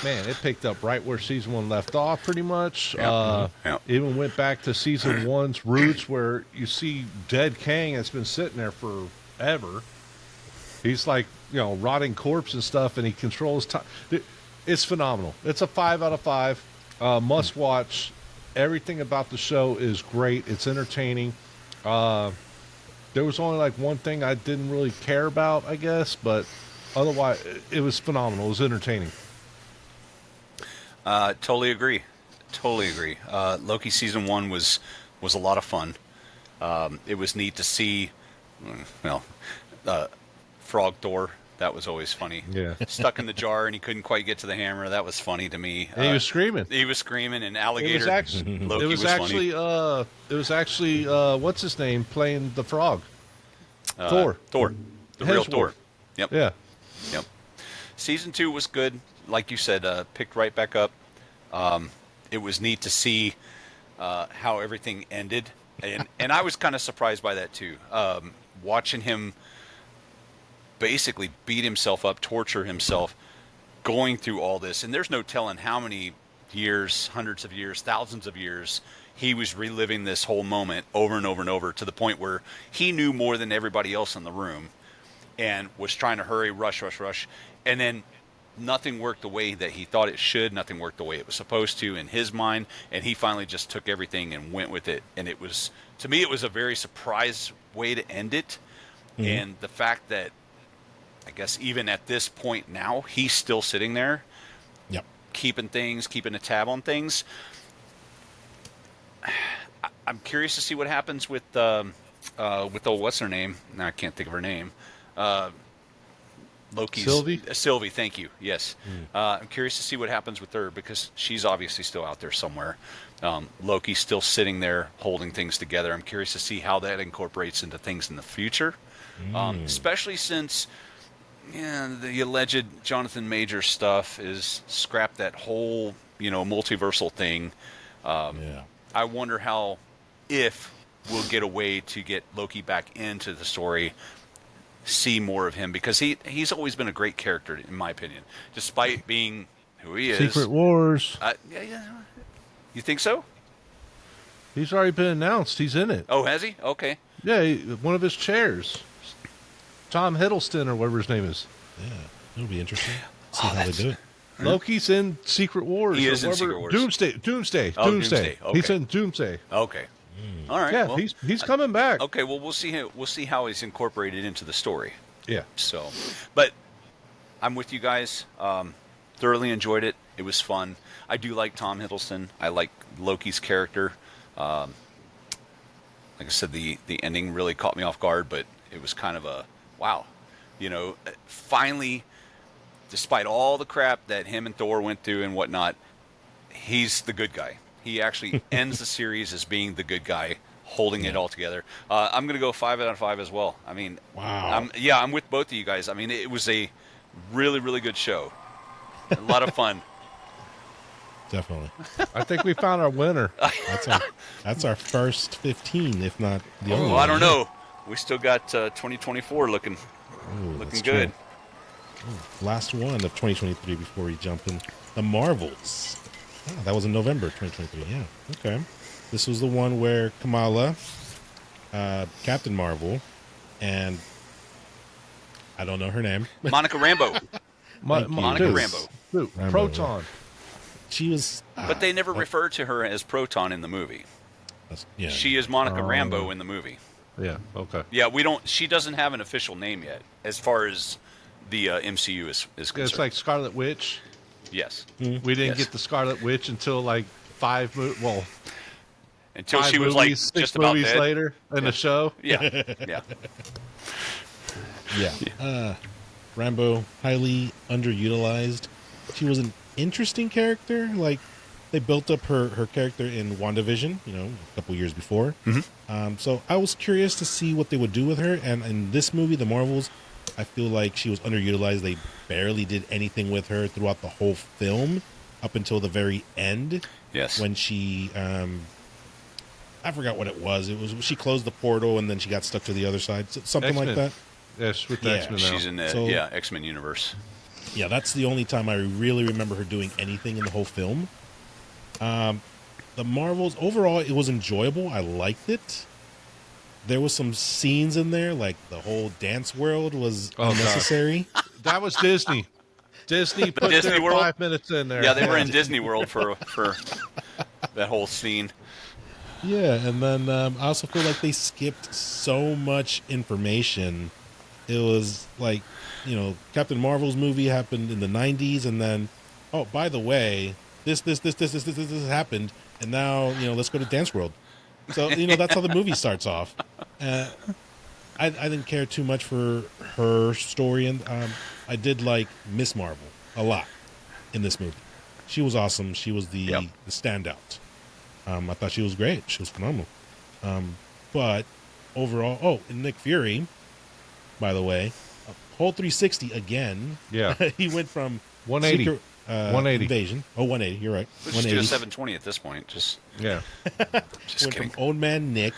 man, it picked up right where season 1 left off pretty much. Yeah. Even went back to season 1's roots where you see dead Kang that's been sitting there forever. He's like, rotting corpse and stuff, and he controls time. It's phenomenal. It's a 5 out of 5. Must watch. Everything about the show is great. It's entertaining. There was only like one thing I didn't really care about, I guess, but otherwise it was phenomenal. It was entertaining. Totally agree. Totally agree. Loki season 1 was a lot of fun. It was neat to see, Frog Thor. That was always funny. Yeah. Stuck in the jar and he couldn't quite get to the hammer. That was funny to me. And he was screaming. He was screaming, and alligator. It was actually, Loki it was funny. actually, what's his name playing the frog? Thor. Thor. The real Hemsworth. Thor. Yep. Yeah. Yep. Season 2 was good. Like you said, picked right back up. It was neat to see how everything ended. And I was kind of surprised by that, too. Watching him basically beat himself up, torture himself, going through all this. And there's no telling how many years, hundreds of years, thousands of years, he was reliving this whole moment over and over and over, to the point where he knew more than everybody else in the room and was trying to hurry, rush. And then nothing worked the way that he thought it should. Nothing worked the way it was supposed to in his mind. And he finally just took everything and went with it. And it was, to me, it was a very surprise way to end it. Mm-hmm. And the fact that, I guess even at this point now, he's still sitting there, Yep. keeping a tab on things. I'm curious to see what happens with what's her name? No, I can't think of her name. Loki's Sylvie? Sylvie, thank you. Yes, I'm curious to see what happens with her because she's obviously still out there somewhere. Loki's still sitting there holding things together. I'm curious to see how that incorporates into things in the future, especially since the alleged Jonathan Major stuff is scrapped that whole multiversal thing. Yeah. I wonder if we'll get a way to get Loki back into the story, see more of him, because he's always been a great character in my opinion, despite being who he is. Secret Wars. Yeah. You think so? He's already been announced. He's in it. Oh, has he? Okay. Yeah, one of his chairs. Tom Hiddleston or whatever his name is. Yeah, it'll be interesting. See how they do it. Loki's in Secret Wars. He or is in whatever. Secret Wars. Doomsday. Oh, Doomsday. Okay. He's in Doomsday. Okay. All right. Yeah, well, he's coming back. okay. Well, we'll see how he's incorporated into the story. Yeah. So, but I'm with you guys. Thoroughly enjoyed it. It was fun. I do like Tom Hiddleston. I like Loki's character. Like I said, the ending really caught me off guard, but it was kind of a wow. Finally, despite all the crap that him and Thor went through and whatnot, he's the good guy. He actually ends the series as being the good guy, holding it all together. I'm going to go 5 out of 5 as well. I mean, wow. I'm with both of you guys. I mean, it was a really, really good show. A lot of fun. Definitely. I think we found our winner. That's our first 15, if not the only Well, one. I don't know. We still got 2024 looking that's good. true. Last one of 2023 before we jump in. The Marvels. Oh, that was in November 2023. Yeah. Okay. This was the one where Kamala, Captain Marvel, and I don't know her name. Monica Rambeau. Monica Rambeau. Rambeau, Proton. She was. But they never referred to her as Proton in the movie. Yeah. She is Monica Rambeau in the movie. Yeah. Okay. Yeah, she doesn't have an official name yet as far as the MCU is concerned. It's like Scarlet Witch. Yes. We didn't Yes. get the Scarlet Witch until like Until five she was movies, like 6 just about movies dead. later in the show. Yeah. Yeah. Yeah. Rambo, highly underutilized. She was an interesting character. Like, they built up her character in WandaVision, a couple years before. Mm-hmm. So I was curious to see what they would do with her. And in this movie, The Marvels, I feel like she was underutilized. They barely did anything with her throughout the whole film up until the very end. Yes. When she, I forgot what it was. She closed the portal and then she got stuck to the other side. Something X-Men. like that. Yes, with the Yeah, X-Men now. She's in the X-Men universe. Yeah, that's the only time I really remember her doing anything in the whole film. The Marvels, overall, it was enjoyable. I liked it. There was some scenes in there, like the whole dance world was unnecessary. That was Disney. Disney put Disney their World? 5 minutes in there. Yeah, they were in Disney World for that whole scene. Yeah, and then I also feel like they skipped so much information. It was like, Captain Marvel's movie happened in the 90s, and then, oh, by the way, this happened, and now, let's go to Dance World. So, that's how the movie starts off. I didn't care too much for her story, and I did like Miss Marvel a lot in this movie. She was awesome. She was the standout. I thought she was great. She was phenomenal. But overall, and Nick Fury, by the way, a whole 360 again. Yeah. He went from 180. Secret, 180. Invasion. Oh, 180. You're right. Let's just do a 720 at this point. Yeah. Just Went kidding. from old man Nick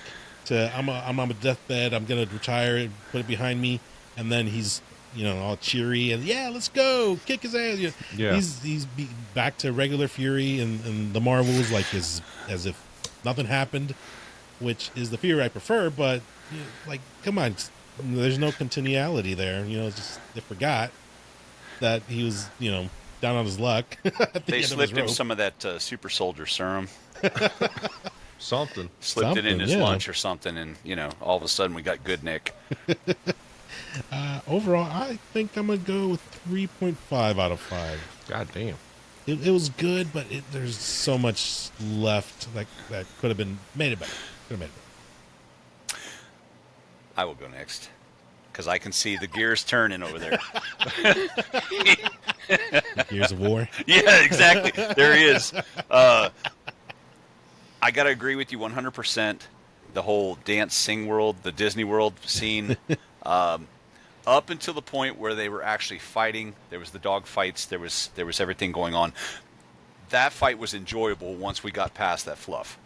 to I'm on a deathbed. I'm gonna retire and put it behind me. And then he's all cheery and let's go kick his ass. Yeah. He's back to regular Fury and the Marvels like as if nothing happened, which is the Fury I prefer. But come on, there's no continuality there. Just they forgot that he was down on his luck. They slipped him some of that super soldier serum. Something. Slipped it in his yeah. lunch or something, and all of a sudden we got good Nick. Overall, I think I'm gonna go with 3.5 out of 5. God damn. It was good, but there's so much left that could have been made it better. Could have made it better. I will go next. because I can see the gears turning over there. Gears of War. Yeah, exactly. There he is. I got to agree with you 100%. The whole dance sing world, the Disney World scene, up until the point where they were actually fighting, there was the dog fights, there was everything going on. That fight was enjoyable once we got past that fluff.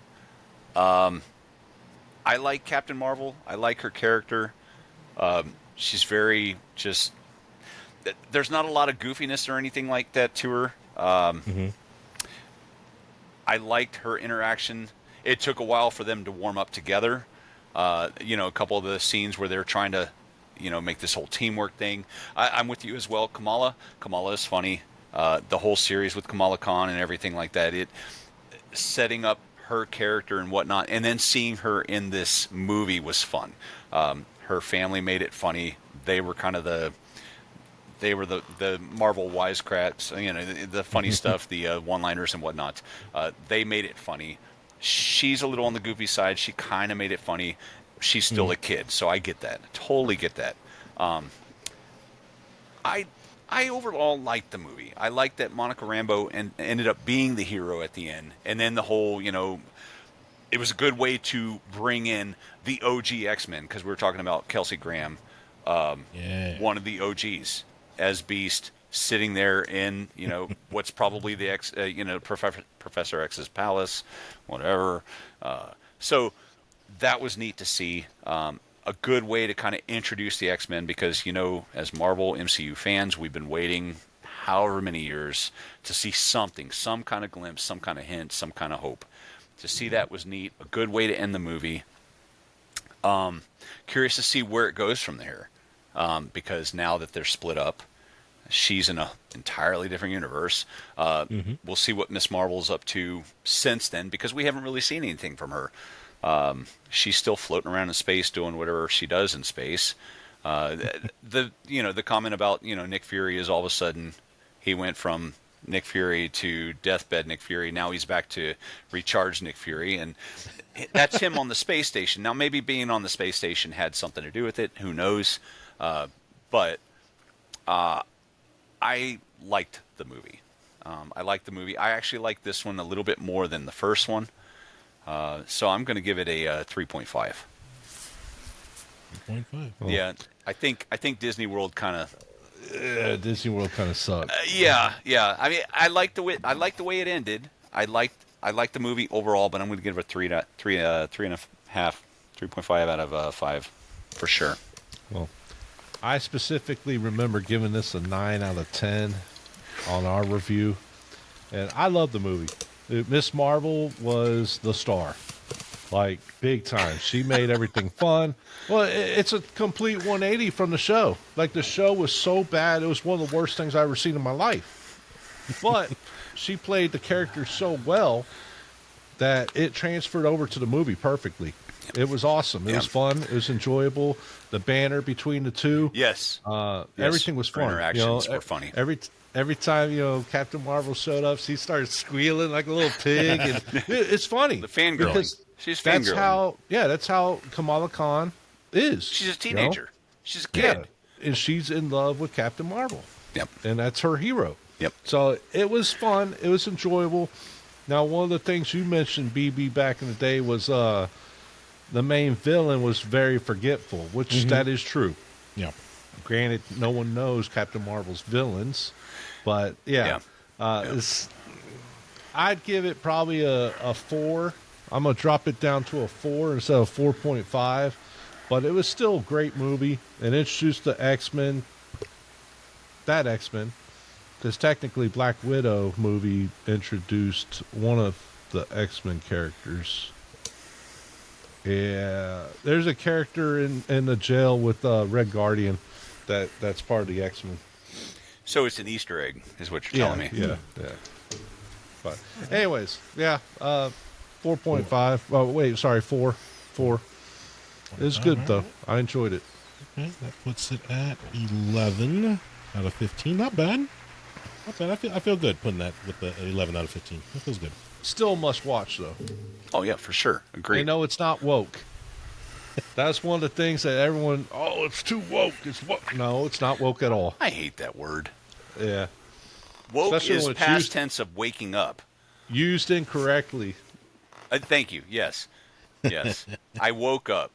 I like Captain Marvel. I like her character. She's very just. There's not a lot of goofiness or anything like that to her. I liked her interaction. It took a while for them to warm up together. A couple of the scenes where they're trying to, make this whole teamwork thing. I'm with you as well. Kamala is funny. The whole series with Kamala Khan and everything like that. It setting up her character and whatnot, and then seeing her in this movie was fun. Her family made it funny. They were kind of the Marvel wisecracks, the funny stuff, the one-liners and whatnot. They made it funny. She's a little on the goofy side. She kind of made it funny. She's still a kid, so I get that. Totally get that. I overall liked the movie. I liked that Monica Rambeau ended up being the hero at the end, and then the whole, it was a good way to bring in the OG X-Men, because we were talking about Kelsey Graham, one of the OGs as Beast, sitting there in what's probably the Professor X's palace, whatever. So that was neat to see. A good way to kind of introduce the X-Men, because as Marvel MCU fans, we've been waiting however many years to see something, some kind of glimpse, some kind of hint, some kind of hope. To see that was neat. A good way to end the movie. Curious to see where it goes from there, because now that they're split up, she's in an entirely different universe. We'll see what Miss Marvel's up to since then, because we haven't really seen anything from her. She's still floating around in space doing whatever she does in space. The comment about Nick Fury is all of a sudden he went from Nick Fury to deathbed Nick Fury. Now he's back to recharge Nick Fury, and that's him on the space station. Now maybe being on the space station had something to do with it. Who knows? But I liked the movie. I actually liked this one a little bit more than the first one. So I'm going to give it a 3.5. 3.5. Oh. Yeah, I think Disney World kind of. Disney World kind of sucked. Yeah. I mean, I like the way it ended. I liked the movie overall, but I'm going to give it a 3.5 out of 5 for sure. Well, I specifically remember giving this a 9 out of 10 on our review, and I love the movie. Miss Marvel was the star, like big time. She made everything fun. Well, it's a complete 180 from the show. Like, the show was so bad, it was one of the worst things I've ever seen in my life. But she played the character so well that it transferred over to the movie perfectly. It was awesome. It was fun. It was enjoyable. The banner between the two. Yes. Everything was fun. Interactions were funny. Every time Captain Marvel showed up, she started squealing like a little pig, and it's funny. The fangirling. She's fangirling. That's how Kamala Khan is. She's a teenager. She's a kid. Yeah, and she's in love with Captain Marvel. Yep. And that's her hero. Yep. So it was fun. It was enjoyable. Now, one of the things you mentioned, BB, back in the day was the main villain was very forgetful, which that is true. Yeah. Granted, no one knows Captain Marvel's villains, but I'd give it probably a 4. I'm going to drop it down to a 4 instead of 4.5, but it was still a great movie, and introduced the X-Men, because technically Black Widow movie introduced one of the X-Men characters. Yeah, there's a character in the jail with Red Guardian that's part of the X-Men. So it's an Easter egg, is what you're telling me. Yeah. But anyways, 4.5. Oh, wait, sorry, 4. It was good, though. I enjoyed it. Okay, that puts it at 11 out of 15. Not bad. I feel good putting that with the 11 out of 15. That feels good. Still must watch, though. Oh, yeah, for sure. Agreed. I know it's not woke. That's one of the things that everyone, oh, it's too woke. It's woke. No, it's not woke at all. I hate that word. Yeah. Woke Especially is when it's past used- tense of waking up. Used incorrectly. Thank you. Yes. Yes. I woke up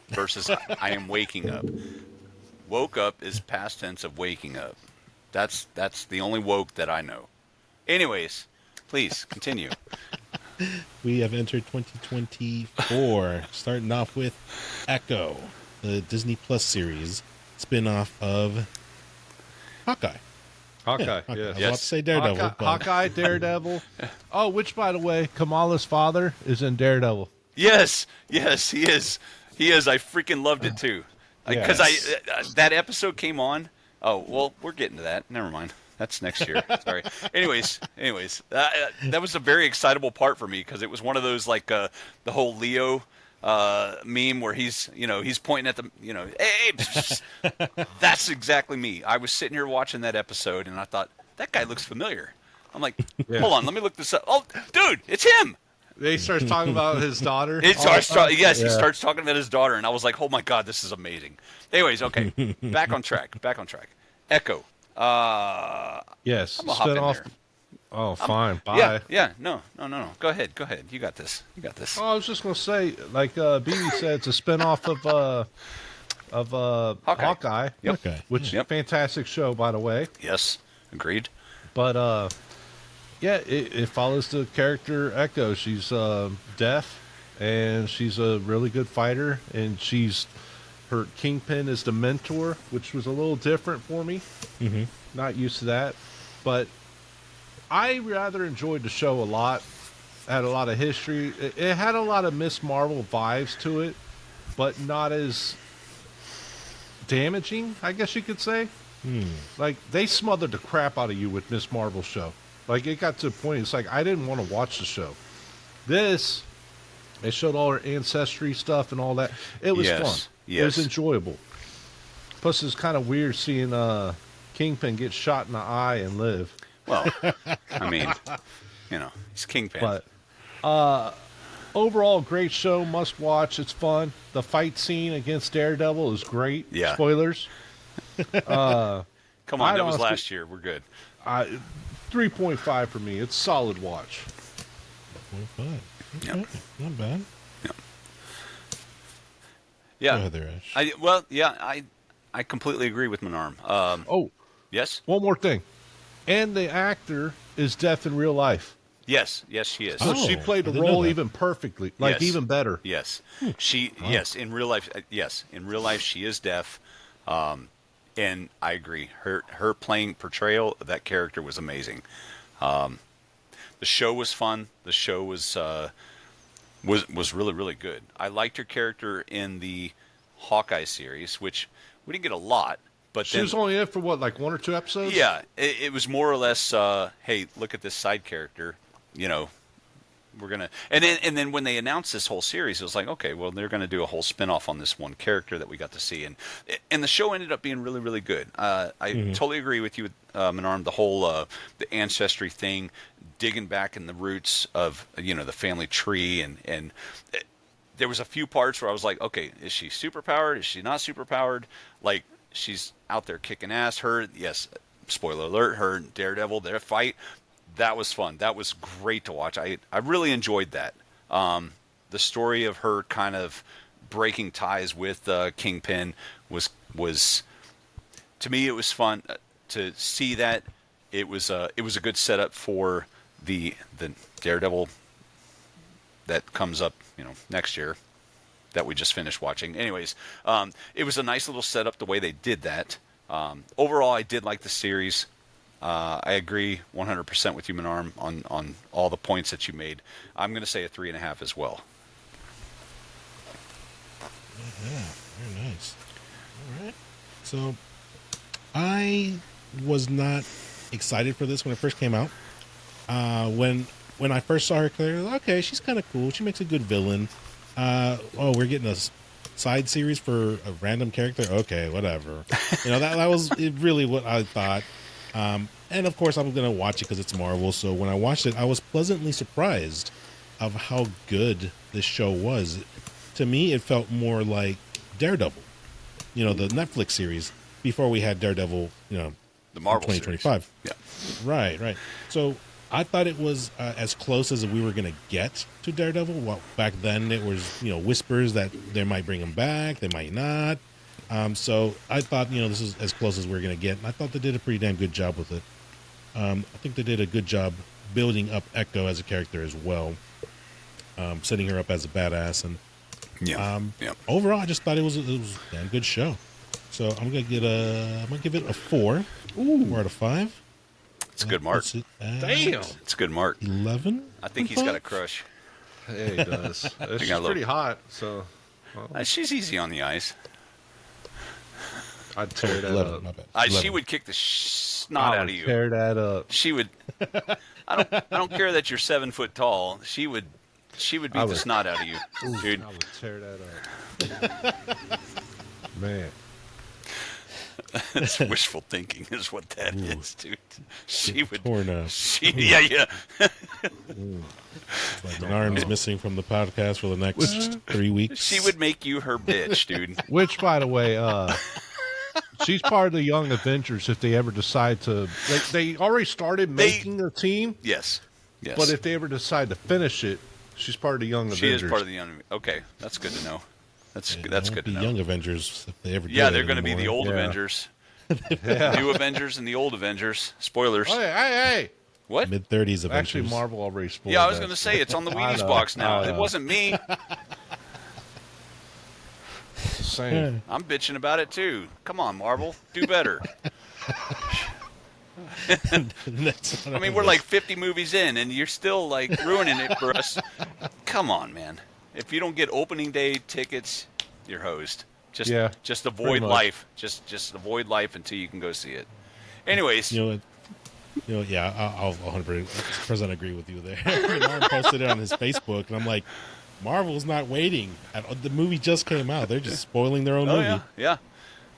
versus I am waking up. Woke up is past tense of waking up. That's the only woke that I know. Anyways, please continue. We have entered 2024, starting off with Echo, the Disney Plus series spin-off of Hawkeye. Hawkeye, Yeah, Hawkeye. yes. I was about to say Daredevil. Hawkeye, but Hawkeye, Daredevil. Oh, which, by the way, Kamala's father is in Daredevil. Yes, yes, he is. He is. I freaking loved it too. Because Yes. that episode came on. Oh, well, we're getting to that. Never mind. That's next year. Sorry. Anyways, that was a very excitable part for me because it was one of those like the whole Leo meme where he's pointing at the hey, that's exactly me. I was sitting here watching that episode and I thought that guy looks familiar. I'm like, hold on, let me look this up. Oh, dude, it's him. He starts talking about his daughter. He starts he starts talking about his daughter, and I was like, oh my god, this is amazing. Anyways, okay, back on track. Echo. Yes. I'm gonna hop in Spin-off. there. Oh, fine. Bye. Yeah. No. Go ahead. You got this. Oh, I was just gonna say, like BB said, it's a spinoff of Hawkeye. Yep. Okay. Which Yep. fantastic show, by the way. Yes. Agreed. But yeah, it follows the character Echo. She's deaf, and she's a really good fighter, and her Kingpin is the mentor, which was a little different for me. Mm-hmm. Not used to that, but I rather enjoyed the show a lot. Had a lot of history. It had a lot of Miss Marvel vibes to it, but not as damaging, I guess you could say. Like, they smothered the crap out of you with Miss Marvel's show. Like, it got to a point, it's like, I didn't want to watch the show. This, they showed all her ancestry stuff and all that. It was Yes. fun. Yes. It was enjoyable. Plus, it's kind of weird seeing Kingpin get shot in the eye and live. Well, I mean, he's Kingpin. But overall, great show, must watch. It's fun. The fight scene against Daredevil is great. Yeah. Spoilers. Come on, I'd that was honestly- last year. We're good. 3.5 for me. It's solid watch. 0.5. Okay. Yep. Not bad. Yeah. Go ahead there, Ash. I completely agree with Menarm. Oh, Yes. one more thing. And the actor is deaf in real life. Yes, she is. So Oh, she played the I didn't know role that. even perfectly. Like, Yes. even better. Yes, yes, in real life. Yes, in real life, she is deaf, and I agree. Her playing portrayal of that character was amazing. The show was fun. The show was really really good. I liked her character in the Hawkeye series, which we didn't get a lot, but She then, was only in for what, like 1 or 2 episodes? yeah, it was more or less. Hey, look at this side character. We're gonna and then when they announced this whole series, it was like, okay, well, they're gonna do a whole spin-off on this one character that we got to see, and the show ended up being really really good. I totally agree with you with Menarm, the whole the ancestry thing, digging back in the roots of the family tree, and there was a few parts where I was like, okay, is she superpowered? Is she not superpowered? Like, she's out there kicking ass. Yes, spoiler alert, her and Daredevil, their fight. That was fun. That was great to watch. I really enjoyed that. The story of her kind of breaking ties with Kingpin was to me, it was fun to see that. It was a good setup for the Daredevil that comes up next year that we just finished watching. Anyways, it was a nice little setup the way they did that. Overall, I did like the series. I agree 100% with you, Menarm, on all the points that you made. I'm going to say a 3.5 as well. Yeah, very nice. All right. So, I was not excited for this when it first came out. When I first saw her, okay, she's kind of cool. She makes a good villain. We're getting a side series for a random character. Okay, whatever. That was really what I thought. And of course, I'm going to watch it because it's Marvel. So when I watched it, I was pleasantly surprised of how good this show was. to me, it felt more like Daredevil, the Netflix series before we had Daredevil, The Marvel 2025. series. Yeah. Right. So I thought it was as close as we were going to get to Daredevil. Well, back then it was, whispers that they might bring him back, they might not. So I thought, this is as close as we are going to get. And I thought they did a pretty damn good job with it. I think they did a good job building up Echo as a character as well, setting her up as a badass. And overall, I just thought it was a damn good show. So I'm gonna give it a 4. 4 out of 5. It's a good mark. Damn, It's a good mark. 11. I think he's got a crush. yeah, he does. She's pretty hot, so She's easy on the ice. I'd tear that 11, up. my bad. She would kick the snot out of you. Tear that up. She would. I don't care that you're 7 foot tall. She would beat the snot out of you, dude. I would tear that up. Man. That's wishful thinking, is what that is, dude. She would. Torn up. Yeah. Like an arm's missing from the podcast for the next 3 weeks. She would make you her bitch, dude. Which, by the way, she's part of the Young Avengers if they ever decide to. They already started making a team. Yes. But if they ever decide to finish it, she's part of the Young Avengers. She is part of the Young. Okay, that's good to know. That's good to know. Young Avengers, if they ever. Yeah, they're going to be the old Yeah. Avengers. Yeah. New Avengers and the old Avengers. Spoilers. Hey. What? Mid-30s Avengers. Actually, Marvel already spoiled Yeah, I was that. going to say it's on the I Wheaties know, box now. I know. It wasn't me. Same. I'm bitching about it too. Come on, Marvel, do better. I mean, we're like 50 movies in, and you're still like ruining it for us. Come on, man. If you don't get opening day tickets, you're hosed. Just avoid much. life. Just avoid life until you can go see it. Anyways, yeah, I'll 100% agree with you there. Martin posted it on his Facebook, and I'm like, Marvel's not waiting. The movie just came out. They're just spoiling their own movie. Yeah.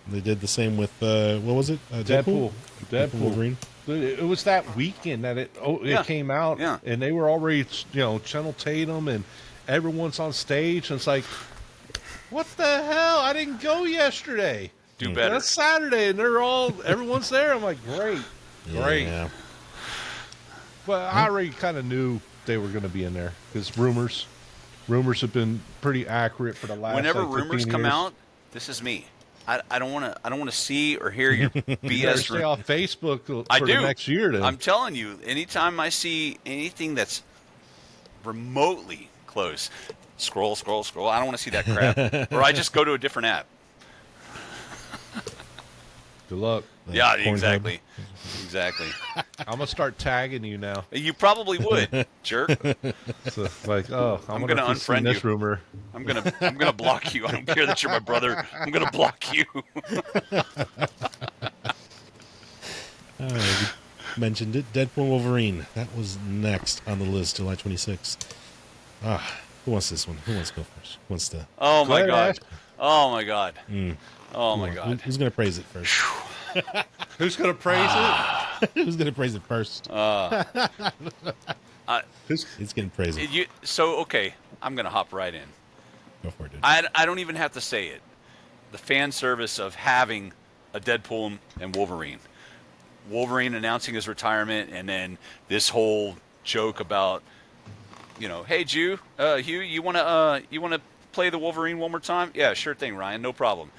They did the same with what was it? Deadpool Wolverine. It was that weekend that it came out, and they were already, Channel Tatum and everyone's on stage, and it's like, what the hell? I didn't go yesterday. Do better. That's Saturday, and everyone's there. I'm like, great. Yeah. But I already kind of knew they were going to be in there because rumors have been pretty accurate for the last. Whenever 15 rumors come years. out, this is me. I don't want to see or hear your You better BS. stay off Facebook for I do. the next year. Then I'm telling you, anytime I see anything that's remotely close, scroll. I don't want to see that crap, or I just go to a different app. good luck. Yeah, Pornhub. exactly. I'm gonna start tagging you now. You probably would, jerk. So, like, I'm gonna gonna unfriend this you. rumor. I'm gonna block you. I don't care that you're my brother. I'm gonna block you. You mentioned it. Deadpool Wolverine. That was next on the list, July 26th. Who wants this one? Who wants to go first? Who wants to? Oh my ahead, god. Ash. Oh my god. Oh my Who's god. going to praise it first? Who's gonna praise it? Who's going to praise it first? He's going to praise it. Okay, I'm gonna hop right in. Go for it, dude. I don't even have to say it. The fan service of having a Deadpool and Wolverine. Wolverine announcing his retirement, and then this whole joke about, hey Hugh, you wanna play the Wolverine one more time? Yeah, sure thing, Ryan, no problem.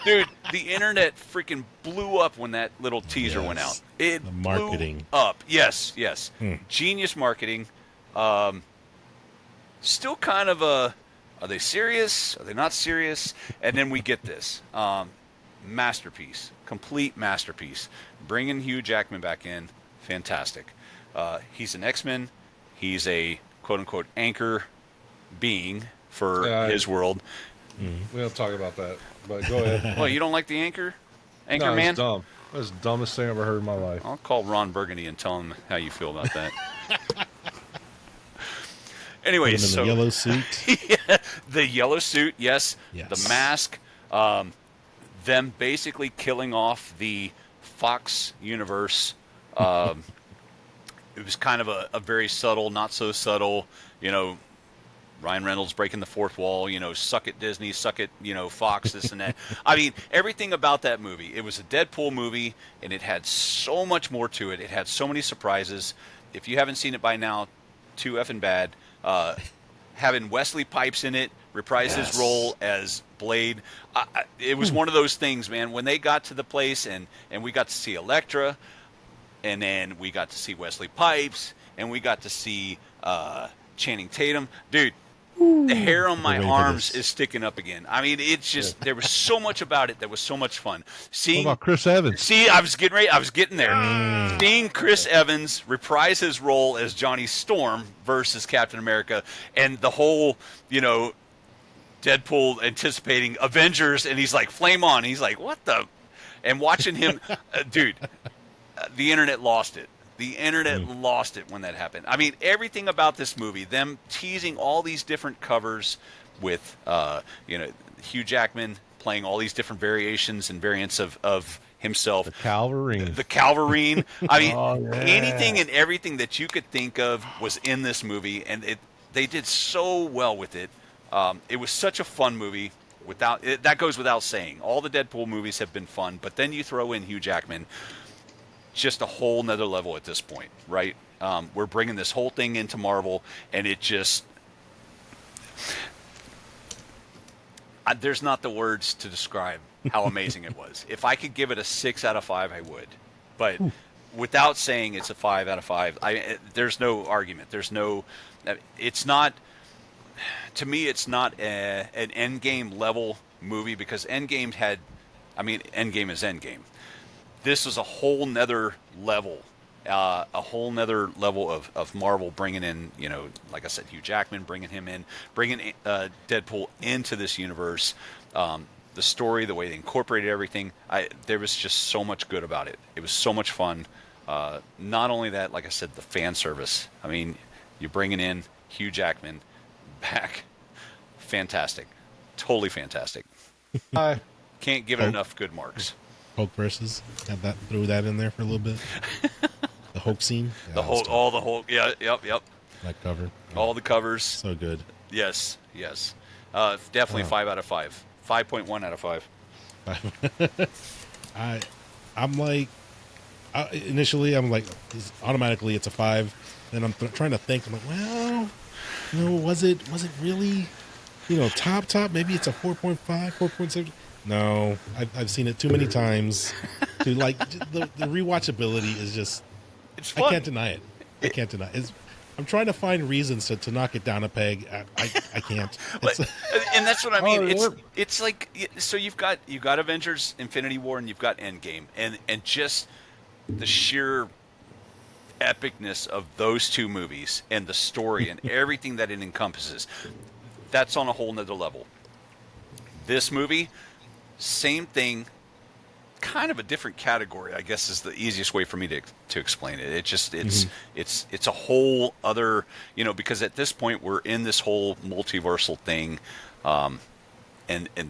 Dude, the internet freaking blew up when that little teaser went out. It The marketing. blew up. Yes. Genius marketing. Still kind of are they serious? Are they not serious? And then we get this. Masterpiece. Complete masterpiece. Bringing Hugh Jackman back in. Fantastic. He's an X-Men. He's a quote-unquote anchor being for his world. We don't talk about that. But go ahead. Well, you don't like the anchor No, man? it's dumb. That's the dumbest thing I've ever heard in my life. I'll call Ron Burgundy and tell him how you feel about that. Anyway, Put him in the yellow suit. yeah, the yellow suit, yes. Yes. The mask. Them basically killing off the Fox universe. It was kind of a very subtle, not so subtle, Ryan Reynolds breaking the fourth wall, suck it Disney, suck it, Fox, this and that. I mean, everything about that movie. It was a Deadpool movie, and it had so much more to it. It had so many surprises. If you haven't seen it by now, too effing bad. Having Wesley Pipes in it, reprise his role as Blade. It was one of those things, man. When they got to the place and we got to see Elektra, and then we got to see Wesley Pipes, and we got to see Channing Tatum. Dude, the hair on my arms is sticking up again. I mean, it's just, there was so much about it that was so much fun. What about Chris Evans? See, I was getting there. Seeing Chris Evans reprise his role as Johnny Storm versus Captain America, and the whole, Deadpool anticipating Avengers, and he's like, flame on. He's like, what the? And watching him, dude, the internet lost it. The internet lost it when that happened. I mean, everything about this movie, them teasing all these different covers with, Hugh Jackman playing all these different variations and variants of himself. The Calverine. The Calverine. I mean, anything and everything that you could think of was in this movie, and they did so well with it. It was such a fun movie. That goes without saying. All the Deadpool movies have been fun, but then you throw in Hugh Jackman. Just a whole nother level at this point, right? We're bringing this whole thing into Marvel, and it just... there's not the words to describe how amazing it was. If I could give it a 6 out of 5, I would. But without saying it's a 5 out of 5, there's no argument. There's no... It's not... To me, it's not an Endgame level movie, because Endgame had... Endgame is Endgame. This was a whole nother level, of Marvel bringing in, like I said, Hugh Jackman, bringing Deadpool into this universe. The story, the way they incorporated everything, there was just so much good about it. It was so much fun. Not only that, like I said, the fan service. I mean, you're bringing in Hugh Jackman back. Fantastic. Totally fantastic. Can't give it enough good marks. Hulk versus, threw that in there for a little bit. The Hulk scene, the Hulk, yep. That cover, all the covers, so good. Yes. Definitely 5 out of 5. 5.1 out of 5. I'm like, initially I'm like, automatically it's a 5. Then I'm trying to think. I'm like, well, was it really, top? Maybe it's a 4.5, 4.7. No, I've seen it too many times. To like the rewatchability is just, it's fun. I can't deny it. I'm trying to find reasons to knock it down a peg. I can't. And that's what I mean. It's like, so you've got Avengers: Infinity War, and you've got Endgame, and just the sheer epicness of those two movies and the story and everything that it encompasses. That's on a whole nother level. This movie, same thing, kind of a different category, I guess is the easiest way for me to explain it. It's a whole other, because at this point we're in this whole multiversal thing, and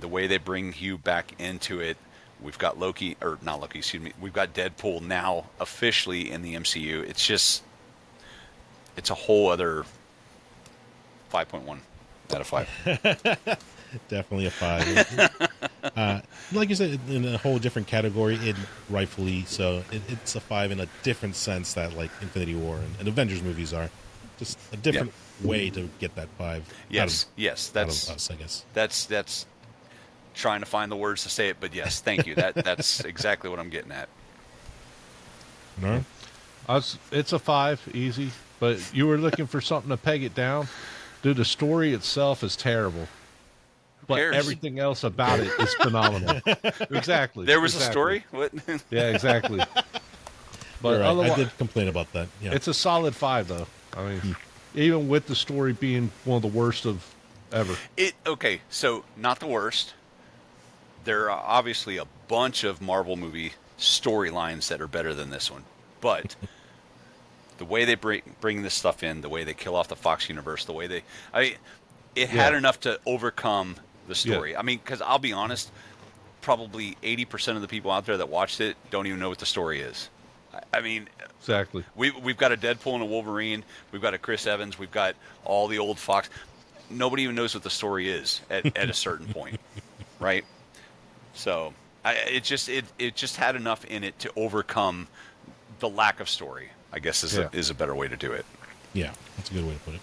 the way they bring Hugh back into it. We've got Loki, or not Loki, excuse me. We've got Deadpool now officially in the MCU. It's a whole other 5.1 out of 5. Definitely a 5. Like you said, in a whole different category, rightfully so. It's a 5 in a different sense that like Infinity War and Avengers movies are. Just a different way to get that 5. Yes, that's out of us, I guess. That's trying to find the words to say it, but yes, thank you. That's exactly what I'm getting at. No, it's a 5, easy. But you were looking for something to peg it down. Dude, the story itself is terrible. But everything else about it is phenomenal. Exactly. There was a story? What? Yeah, exactly. But right. I did complain about that. Yeah. It's a solid 5, though. I mean, even with the story being one of the worst of ever. Okay, so not the worst. There are obviously a bunch of Marvel movie storylines that are better than this one. But the way they bring this stuff in, the way they kill off the Fox universe, the way it had enough to overcome the story. Yeah. I mean, because I'll be honest, probably 80% of the people out there that watched it don't even know what the story is. I mean, exactly. We've got a Deadpool and a Wolverine. We've got a Chris Evans. We've got all the old Fox. nobody even knows what the story is at a certain point, right? So it just had enough in it to overcome the lack of story, I guess is a better way to do it. Yeah, that's a good way to put it.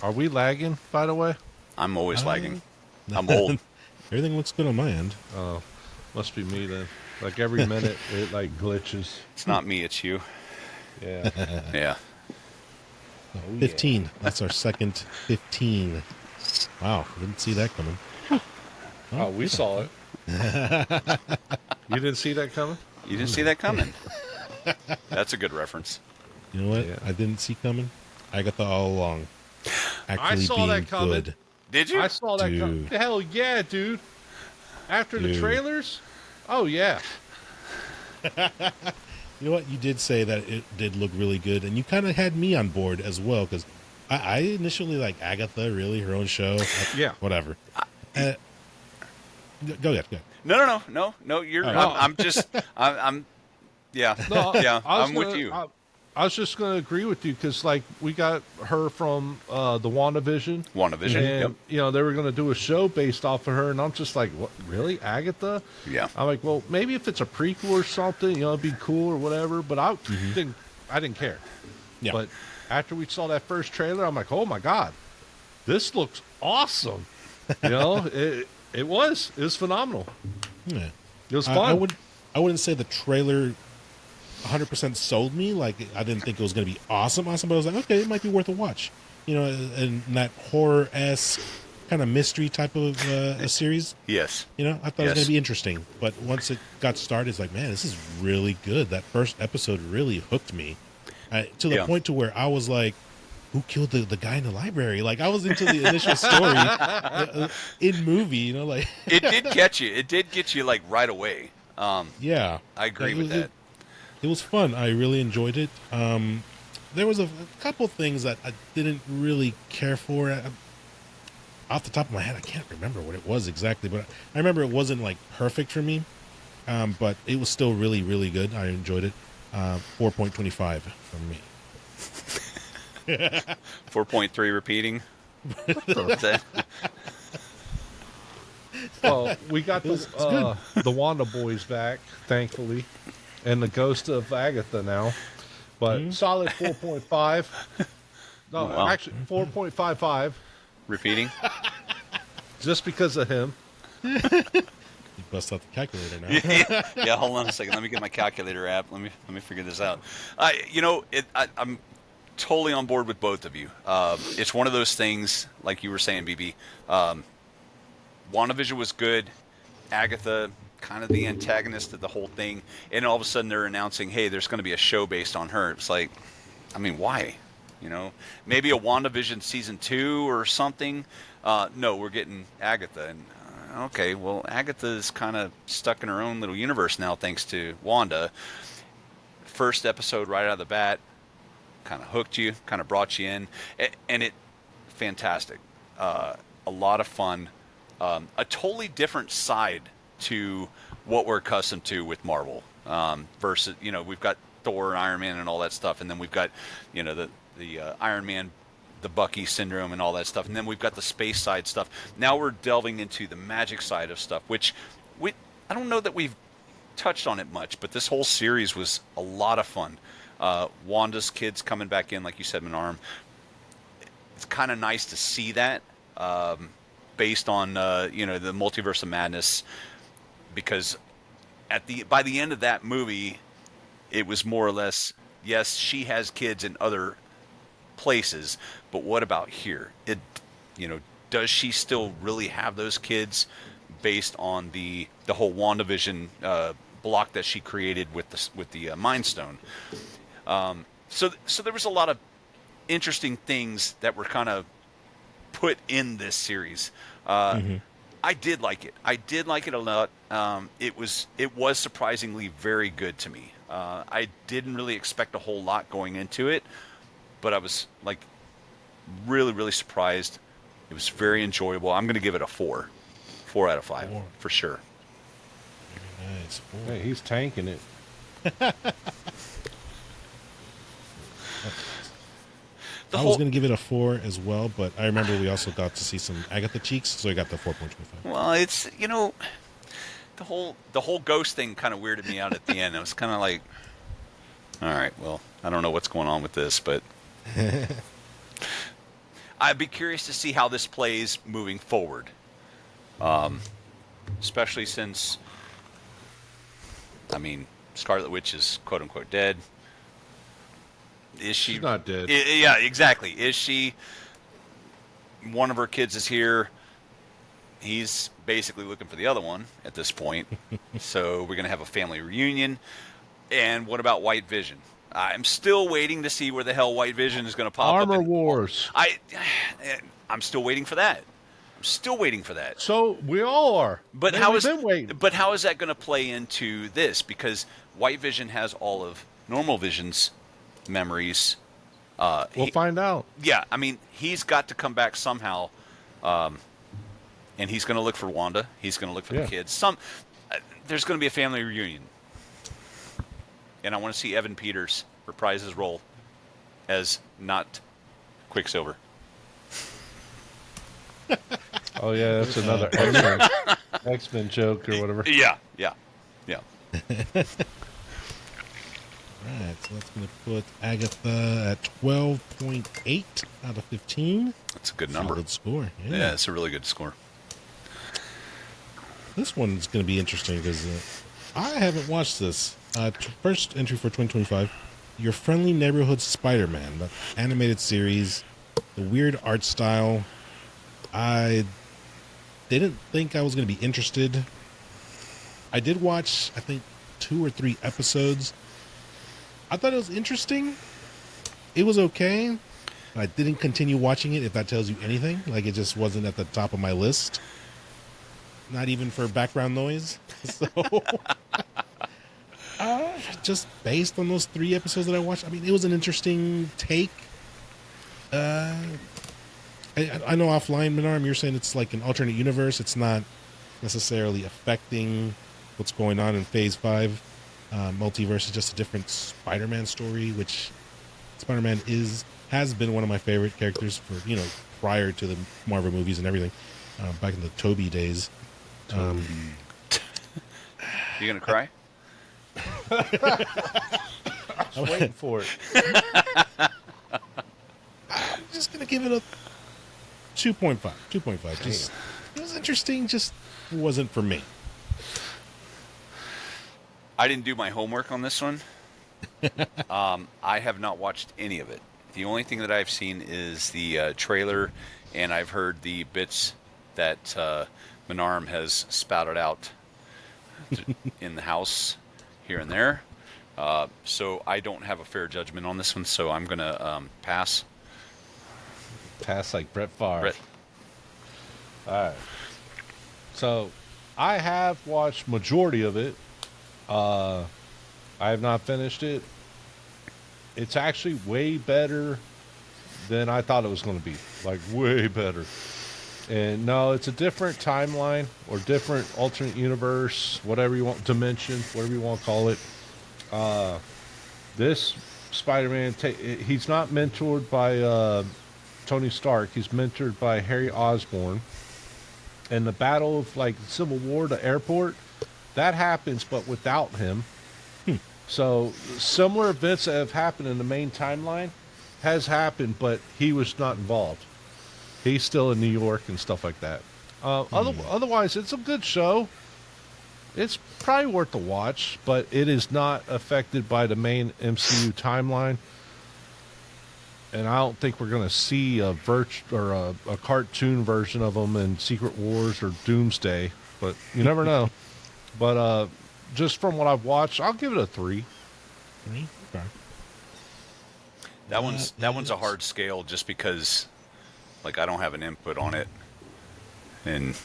Are we lagging, by the way? I'm always lagging. I'm old. Everything looks good on my end. Oh, must be me then. Like every minute it like glitches. It's not me, it's you. Yeah. Yeah. 15. That's our second 15. Wow, didn't see that coming. Oh, we saw it. You didn't see that coming? You didn't see that coming. That's a good reference. You know what? Yeah. I didn't see coming. Agatha all along. Actually I saw being that coming. good. Did you? I saw that coming. Dude. Hell yeah, dude. After the Dude. trailers? Oh, yeah. You know what? You did say that it did look really good, and you kind of had me on board as well, because I initially like Agatha, really, her own show. Yeah. Whatever. Go ahead. No. You're. I'm just. I'm. Yeah. No, Yeah. I'm with gonna- you. I was just going to agree with you because, like, we got her from the WandaVision. WandaVision. And, Yep. you know, they were going to do a show based off of her. And I'm just like, what? Really? Agatha? Yeah. I'm like, well, maybe if it's a prequel or something, you know, it'd be cool or whatever. But I didn't care. Yeah. But after we saw that first trailer, I'm like, oh, my God. This looks awesome. You know, it was phenomenal. Yeah. It was fun. I wouldn't say the trailer 100% sold me. Like, I didn't think it was going to be awesome, but I was like, okay, it might be worth a watch. You know, and that horror-esque kind of mystery type of a series. Yes. You know, I thought it was going to be interesting. But once it got started, it's like, man, this is really good. That first episode really hooked me to the point to where I was like, who killed the guy in the library? Like, I was into the initial story in movie, you know, like. It did catch you. It did get you, like, right away. Yeah. I agree with that. It was fun. I really enjoyed it. There was a couple things that I didn't really care for. Off the top of my head, I can't remember what it was exactly, but I remember it wasn't like perfect for me, but it was still really, really good. I enjoyed it. 4.25 from me. 4.3 repeating. Well, we got the Wanda boys back, thankfully, and the ghost of Agatha now. But solid 4.5. No, Wow. actually 4.55, Repeating. just because of him. You bust out the calculator now. Yeah, hold on a second. Let me get my calculator app. Let me figure this out. I'm totally on board with both of you. It's one of those things, like you were saying, BB. WandaVision was good. Agatha, kind of the antagonist of the whole thing. And all of a sudden they're announcing, hey, there's going to be a show based on her. It's like, I mean, why? You know, maybe a WandaVision season 2 or something. No, we're getting Agatha. And okay, well, Agatha's kind of stuck in her own little universe now, thanks to Wanda. First episode right out of the bat, kind of hooked you, kind of brought you in, and it fantastic. A lot of fun. A totally different side to what we're accustomed to with Marvel. Versus, you know, we've got Thor, Iron Man, and all that stuff, and then we've got, you know, the Iron Man, the Bucky syndrome, and all that stuff, and then we've got the space side stuff. Now we're delving into the magic side of stuff, which I don't know that we've touched on it much, but this whole series was a lot of fun. Wanda's kids coming back in, like you said, Menarm. It's kind of nice to see that, based on you know, the multiverse of madness, because by the end of that movie, it was more or less, yes, she has kids in other places, but what about here? You know, does she still really have those kids based on the whole WandaVision block that she created with the Mind Stone? So there was a lot of interesting things that were kind of put in this series. I did like it. I did like it a lot. It was surprisingly very good to me. I didn't really expect a whole lot going into it, but I was like really, really surprised. It was very enjoyable. I'm going to give it a 4 out of 5 for sure. Very nice. Hey, he's tanking it. I was going to give it a 4 as well, but I remember we also got to see some Agatha cheeks, so I got the 4.25. Well, it's the whole ghost thing kind of weirded me out at the end. I was kind of like, all right, well, I don't know what's going on with this, but I'd be curious to see how this plays moving forward, especially since, I mean, Scarlet Witch is quote unquote dead. Is she? She's not dead. Yeah, exactly. Is she? One of her kids is here. He's basically looking for the other one at this point. So we're going to have a family reunion. And what about White Vision? I'm still waiting to see where the hell White Vision is going to pop up. Armor Wars. I'm still waiting for that. I'm still waiting for that. So we all are. But Man, how we've is been waiting. But how is that going to play into this? Because White Vision has all of normal Vision's memories. We'll find out. Yeah, I mean, he's got to come back somehow, and he's going to look for Wanda. He's going to look for the kids. There's going to be a family reunion, and I want to see Evan Peters reprise his role as not Quicksilver. Oh yeah, that's another X-Men joke or whatever. Yeah. Right, so that's going to put Agatha at 12.8 out of 15. That's a good number. Solid score. Yeah, it's a really good score. This one's going to be interesting because I haven't watched this. First entry for 2025, Your Friendly Neighborhood Spider-Man, the animated series, the weird art style. I didn't think I was going to be interested. I did watch, I think, 2 or 3 episodes. I thought it was interesting. It was okay. I didn't continue watching it, if that tells you anything. Like, it just wasn't at the top of my list. Not even for background noise. So, just based on those 3 episodes that I watched, I mean, it was an interesting take. I know offline, Menarm, you're saying it's like an alternate universe. It's not necessarily affecting what's going on in Phase 5. Multiverse is just a different Spider-Man story, which Spider-Man has been one of my favorite characters for, prior to the Marvel movies and everything, back in the Tobey days. You gonna cry? I was waiting for it. I'm just gonna give it a 2.5. 2.5. Just, it was interesting, just wasn't for me. I didn't do my homework on this one. I have not watched any of it. The only thing that I've seen is the trailer, and I've heard the bits that Menarm has spouted out in the house here and there. So I don't have a fair judgment on this one, so I'm going to pass. Pass like Brett Favre. Brett. All right. So I have watched majority of it. I have not finished it. It's actually way better than I thought it was going to be. Like, way better. And no, it's a different timeline or different alternate universe, whatever you want, dimension, whatever you want to call it. This Spider-Man, he's not mentored by Tony Stark. He's mentored by Harry Osborn. And the battle of, like, Civil War, the airport, that happens, but without him. So similar events that have happened in the main timeline has happened, but he was not involved. He's still in New York and stuff like that. Otherwise, it's a good show. It's probably worth a watch, but it is not affected by the main MCU timeline. And I don't think we're going to see a cartoon version of them in Secret Wars or Doomsday, but you never know. But just from what I've watched, I'll give it a 3. 3? Okay. That one's a hard scale just because, like, I don't have an input on it. And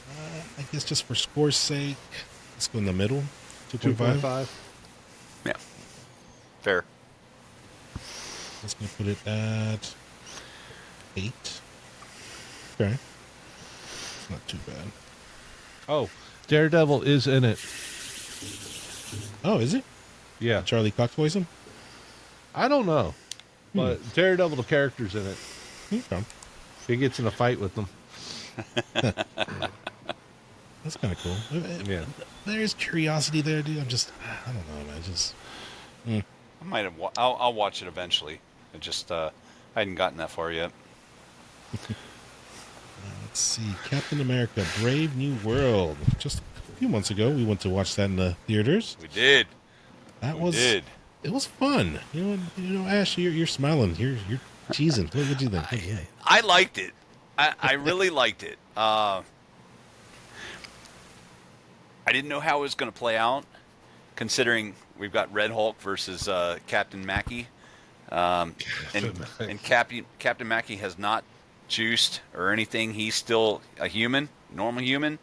I guess just for score's sake, let's go in the middle. 2.5. Yeah. Fair. Let's go put it at 8. Okay. It's not too bad. Oh, Daredevil is in it. Oh, is it? Yeah. Charlie Cox voice him? I don't know. But Daredevil, the character's in it. Okay. He gets in a fight with them. That's kind of cool. Yeah. There's curiosity there, dude. I don't know, man. I might have. I'll watch it eventually. I just I hadn't gotten that far yet. Let's see. Captain America: Brave New World. Just a few months ago, we went to watch that in the theaters. We did. It was fun. You know, Ash, you're smiling. You're cheesing. What did you think? I liked it. I really liked it. I didn't know how it was going to play out, considering we've got Red Hulk versus Captain Mackie, and Captain Mackie has not juiced or anything. He's still a human, normal human,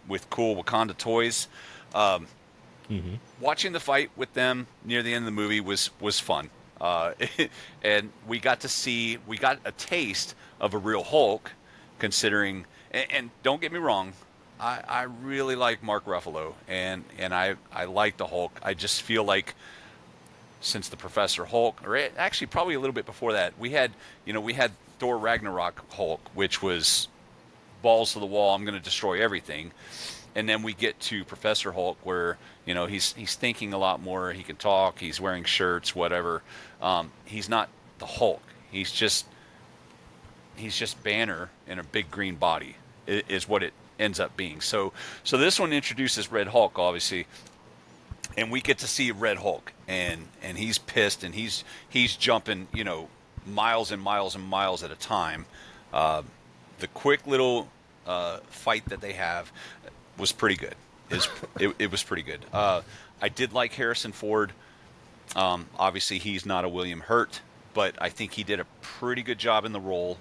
with cool Wakanda toys. Watching the fight with them near the end of the movie was fun, and we got a taste of a real Hulk, considering. And don't get me wrong, I really like Mark Ruffalo, and I like the Hulk. I just feel like since the Professor Hulk, or actually probably a little bit before that, we had Thor Ragnarok Hulk, which was balls to the wall. I'm going to destroy everything. And then we get to Professor Hulk, where he's thinking a lot more. He can talk. He's wearing shirts, whatever. He's not the Hulk. He's just Banner in a big green body is what it ends up being. So this one introduces Red Hulk, obviously, and we get to see Red Hulk, and he's pissed, and he's jumping miles and miles and miles at a time. The quick little fight that they have was pretty good. It was pretty good. I did like Harrison Ford. Obviously, he's not a William Hurt, but I think he did a pretty good job in the role.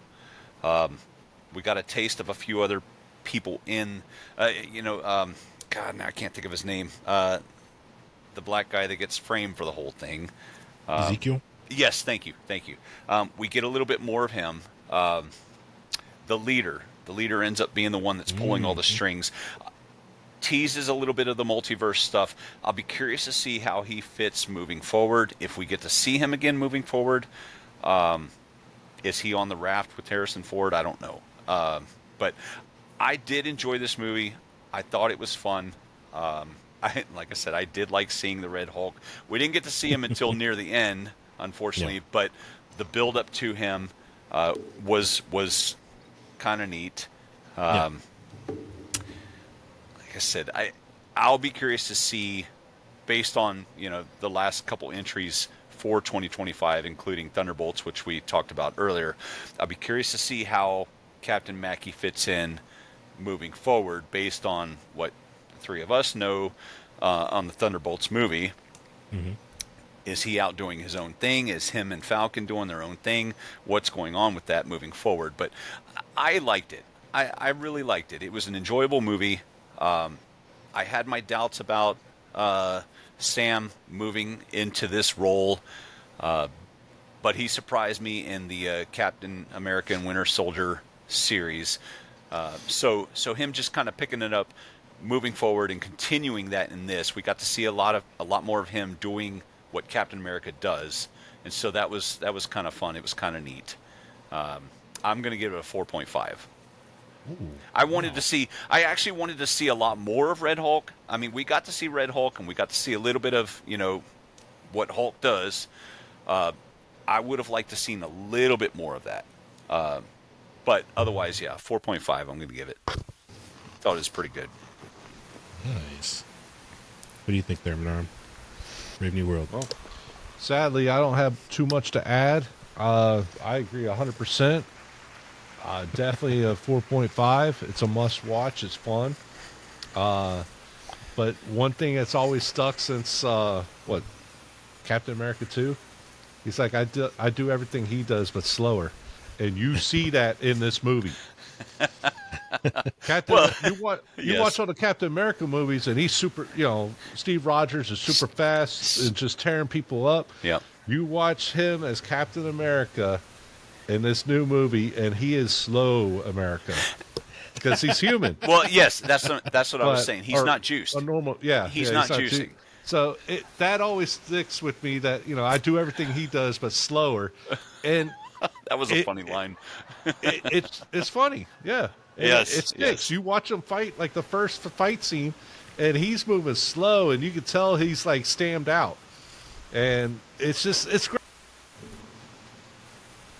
We got a taste of a few other people in, God, now I can't think of his name. The black guy that gets framed for the whole thing. Ezekiel? Yes, thank you. We get a little bit more of him. The leader ends up being the one that's pulling all the strings. Teases a little bit of the multiverse stuff. I'll be curious to see how he fits moving forward. If we get to see him again moving forward, is he on the raft with Harrison Ford? I don't know. But I did enjoy this movie. I thought it was fun. Like I said, I did like seeing the Red Hulk. We didn't get to see him until near the end, unfortunately. Yeah. But the build up to him was kind of neat. Like I said, I'll be curious to see, based on the last couple entries for 2025, including Thunderbolts, which we talked about earlier. I'll be curious to see how Captain Mackie fits in moving forward, based on what the three of us know on the Thunderbolts movie. Mm-hmm. Is he out doing his own thing? Is him and Falcon doing their own thing? What's going on with that moving forward? But I liked it. I really liked it. It was an enjoyable movie. I had my doubts about Sam moving into this role, but he surprised me in the Captain America and Winter Soldier series. So him just kind of picking it up, moving forward, and continuing that in this, we got to see a lot more of him doing what Captain America does, and so that was kind of fun. It was kind of neat. I'm going to give it a 4.5. Ooh, I actually wanted to see a lot more of Red Hulk. I mean, we got to see Red Hulk, and we got to see a little bit of, what Hulk does. I would have liked to seen a little bit more of that. But otherwise, yeah, 4.5 I'm going to give it. Thought it was pretty good. Nice. What do you think there, Menard? Brave New World. Well, sadly, I don't have too much to add. I agree 100%. Definitely a 4.5. It's a must watch. It's fun. But one thing that's always stuck since Captain America 2, he's like, I do everything he does but slower, and you see that in this movie. You watch all the Captain America movies, and he's super. Steve Rogers is super fast and just tearing people up. Yeah. You watch him as Captain America in this new movie, and he is slow America because he's human. Well, yes, that's what I was saying. He's not juiced. A normal, yeah. He's not juicing. So that always sticks with me. That I do everything he does, but slower. And That was a funny line. It's funny, yeah. And Yes, it sticks. yes. You watch him fight, like the first fight scene, and he's moving slow, and you can tell he's like stamped out. And it's great.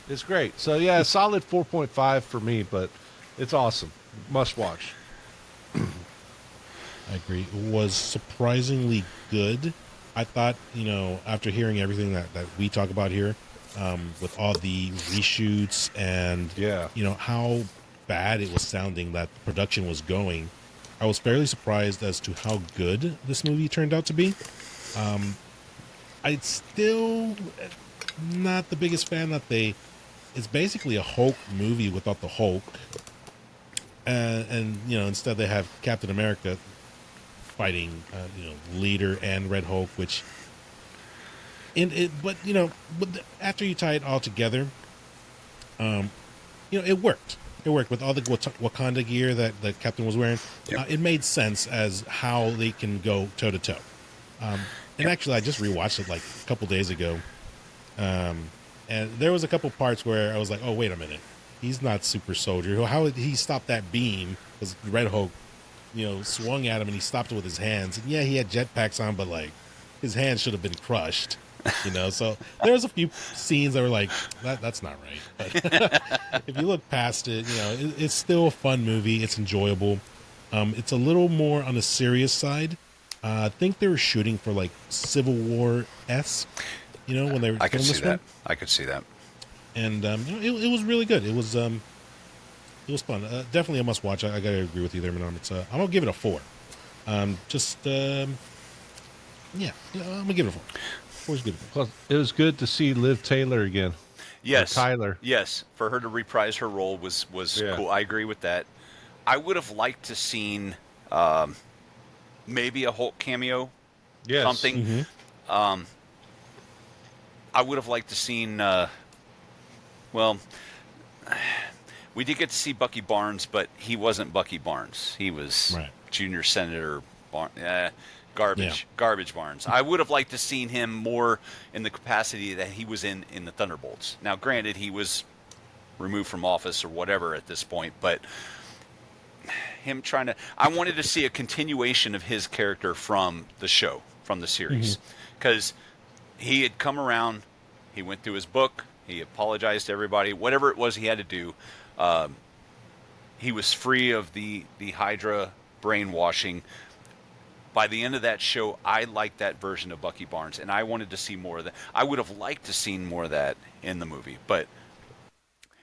It's great. So yeah, a solid 4.5 for me, but it's awesome. Must watch. I agree. It was surprisingly good. I thought, after hearing everything that we talk about here, with all the reshoots and, Yeah. how bad it was sounding that the production was going, I was fairly surprised as to how good this movie turned out to be. I'd still not the biggest fan that it's basically a Hulk movie without the Hulk. And instead they have Captain America fighting, Leader and Red Hulk, which but after you tie it all together, it worked. It worked with all the Wakanda gear that the Captain was wearing. Yep. It made sense as how they can go toe to toe. And actually, I just rewatched it like a couple days ago, and there was a couple parts where I was like, "Oh, wait a minute, he's not Super Soldier. How did he stop that beam?" Because Red Hulk, swung at him and he stopped it with his hands. And yeah, he had jetpacks on, but like his hands should have been crushed. So there was a few scenes that were like, that's not right. But if you look past it, it's still a fun movie. It's enjoyable. It's a little more on the serious side. I think they were shooting for like Civil War-esque, when they were I could filming see this that. one. I could see that. And it was really good. It was fun. Definitely a must watch. I gotta agree with you there, Manon. I'm gonna give it a 4. I'm gonna give it a 4. 4's good. Plus, it was good to see Liv Taylor again. Yes, Or Tyler. Yes, for her to reprise her role was Yeah. cool. I agree with that. I would have liked to seen maybe a Hulk cameo, Yes. something. Mm-hmm. I would have liked to seen. Well, we did get to see Bucky Barnes, but he wasn't Bucky Barnes. He was Right. Junior Senator Garbage Barnes. I would have liked to seen him more in the capacity that he was in the Thunderbolts. Now, granted, he was removed from office or whatever at this point, but him I wanted to see a continuation of his character from the show, from the series, because he had come around, he went through his book, he apologized to everybody, whatever it was he had to do. He was free of the Hydra brainwashing. By the end of that show, I liked that version of Bucky Barnes, and I wanted to see more of that. I would have liked to seen more of that in the movie, but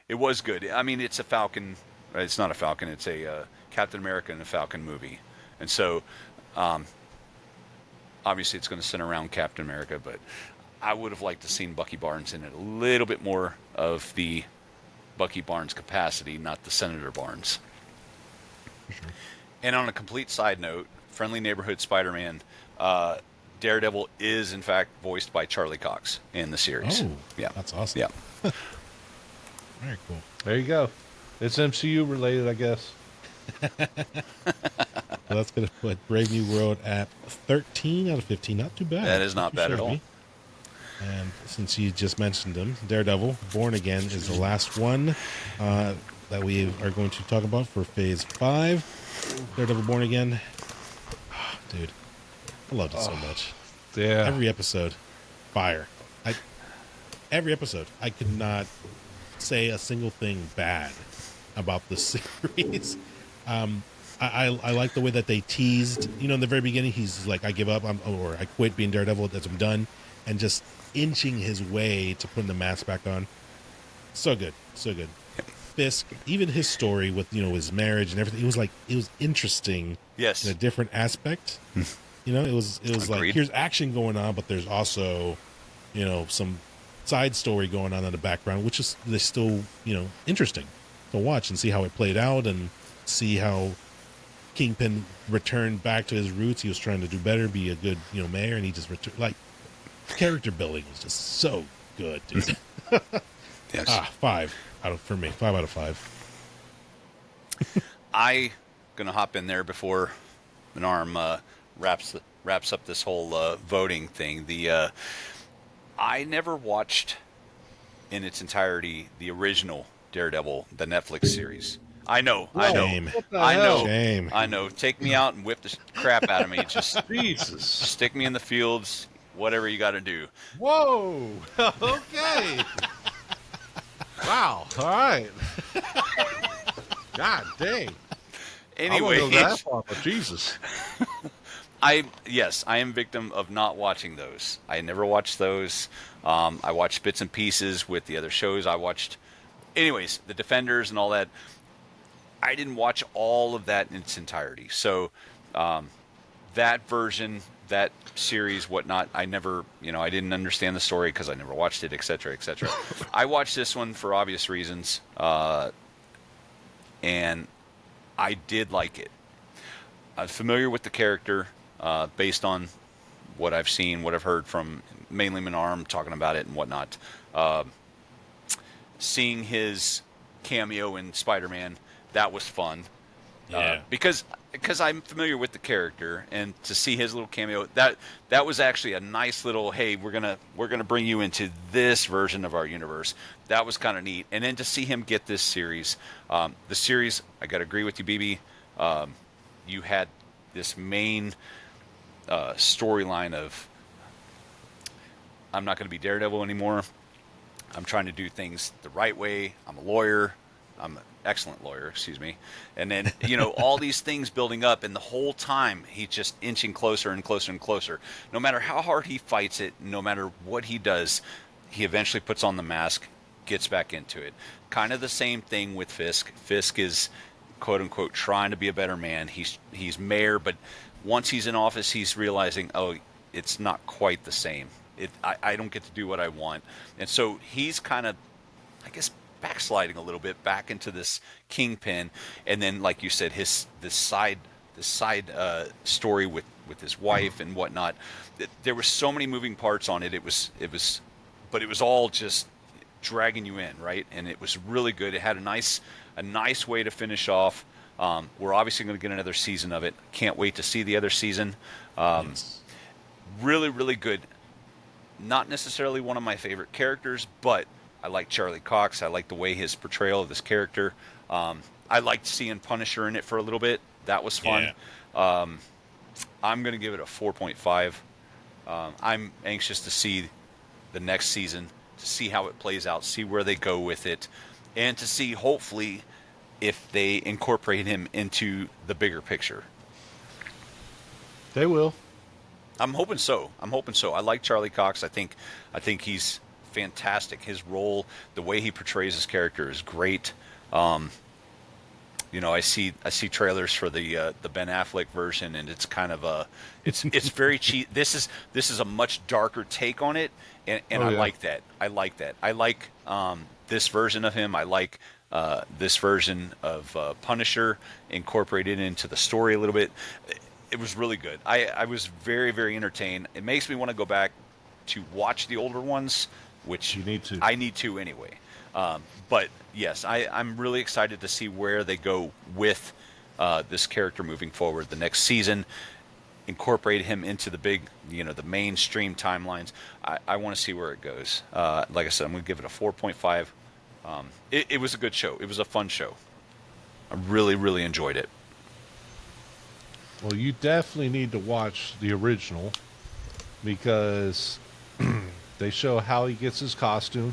it was good. I mean, it's a Falcon. It's not a Falcon. It's a Captain America and a Falcon movie, and so obviously it's going to center around Captain America. But I would have liked to seen Bucky Barnes in it, a little bit more of the Bucky Barnes capacity, not the Senator Barnes. Sure. And on a complete side note, Friendly Neighborhood Spider-Man, Daredevil is in fact voiced by Charlie Cox in the series. Oh, yeah, that's awesome. Yeah. Very cool. There you go. It's MCU related, I guess. Well, that's going to put Brave New World at 13 out of 15. Not too bad. That is not too bad at shabby. all. And since you just mentioned him, Daredevil, Born Again is the last one that we are going to talk about for Phase 5. Daredevil, Born Again. Oh, dude, I loved it so much. Yeah. Every episode, fire. Every episode, I could not say a single thing bad about the series. I like the way that they teased. In the very beginning, he's like, "I give up," or "I quit being Daredevil. That's I'm done," and just inching his way to putting the mask back on. So good, so good. Fisk, even his story with his marriage and everything, it was interesting. Yes. In a different aspect. It was like, Agreed. here's action going on, but there's also some side story going on in the background, which is still interesting to watch and see how it played out and see how Kingpin returned back to his roots. He was trying to do better, be a good mayor, and he just returned. Like, character building was just so good, dude. Yes. 5 out of 5. I gonna hop in there before Menarm wraps up this whole voting thing. I never watched in its entirety the original Daredevil, the Netflix series. I know, Shame. What the I hell? know, Shame. I know. Take me out and whip the crap out of me. Just Jesus. stick me in the fields, whatever you got to do. Whoa. Okay. Wow. All right. God dang. Anyway, I wouldn't go that far, but Jesus. I am victim of not watching those. I never watched those. I watched bits and pieces with the other shows I watched. Anyways, the Defenders and all that. I didn't watch all of that in its entirety. So that version, that series, whatnot, I never, I didn't understand the story because I never watched it, etc., etc. I watched this one for obvious reasons, and I did like it. I'm familiar with the character based on what I've seen, what I've heard from mainly Menarm talking about it and whatnot. Seeing his cameo in Spider-Man, that was fun. Yeah. Because I'm familiar with the character, and to see his little cameo, that was actually a nice little, hey, we're gonna bring you into this version of our universe. That was kind of neat. And then to see him get this series, the series, I gotta agree with you, BB. You had this main storyline of, I'm not going to be Daredevil anymore. I'm trying to do things the right way. I'm a lawyer. I'm an excellent lawyer, excuse me. And then, all these things building up, and the whole time he's just inching closer and closer and closer. No matter how hard he fights it, no matter what he does, he eventually puts on the mask, gets back into it. Kind of the same thing with Fisk. Fisk is, quote unquote, trying to be a better man. He's mayor, but once he's in office, he's realizing, oh, it's not quite the same. I don't get to do what I want. And so he's kind of, I guess, backsliding a little bit back into this kingpin. And then, like you said, this side story with his wife and whatnot. There were so many moving parts on it. But it was all just dragging you in, right? And it was really good. It had a nice way to finish off. We're obviously going to get another season of it. Can't wait to see the other season. Yes. Really, really good. Not necessarily one of my favorite characters, but I like Charlie Cox. I like the way his portrayal of this character. I liked seeing Punisher in it for a little bit. That was fun. Yeah. I'm going to give it a 4.5. I'm anxious to see the next season, to see how it plays out, see where they go with it, and to see, hopefully, if they incorporate him into the bigger picture. They will. I'm hoping so. I like Charlie Cox. I think he's fantastic. His role, the way he portrays his character, is great. I see trailers for the Ben Affleck version, and it's kind of it's very cheap. This is a much darker take on it, and I like that. I like this version of him. I like this version of Punisher incorporated into the story a little bit. It was really good. I was very, very entertained. It makes me want to go back to watch the older ones, which You need to. I need to anyway. But yes, I'm really excited to see where they go with this character moving forward. The next season, incorporate him into the big, the mainstream timelines. I want to see where it goes. Like I said, I'm going to give it a 4.5. It was a good show. It was a fun show. I really, really enjoyed it. Well, you definitely need to watch the original because they show how he gets his his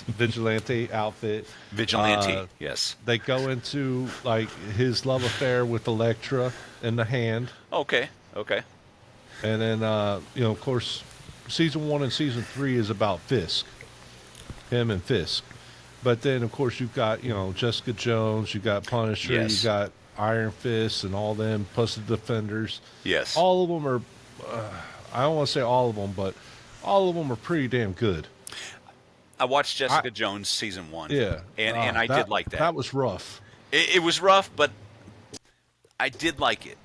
vigilante outfit. Vigilante, yes. They go into like his love affair with Elektra in the hand, Okay. and then of course, season 1 and season 3 is about Fisk, him and Fisk. But then, of course, you've got Jessica Jones, you got Punisher, Yes. you got Iron Fist, and all them plus the Defenders. Yes. All of them are. I don't want to say all of them, but all of them are pretty damn good. I watched Jessica Jones season 1. Yeah, And I did like that. That was rough. It was rough, but I did like it.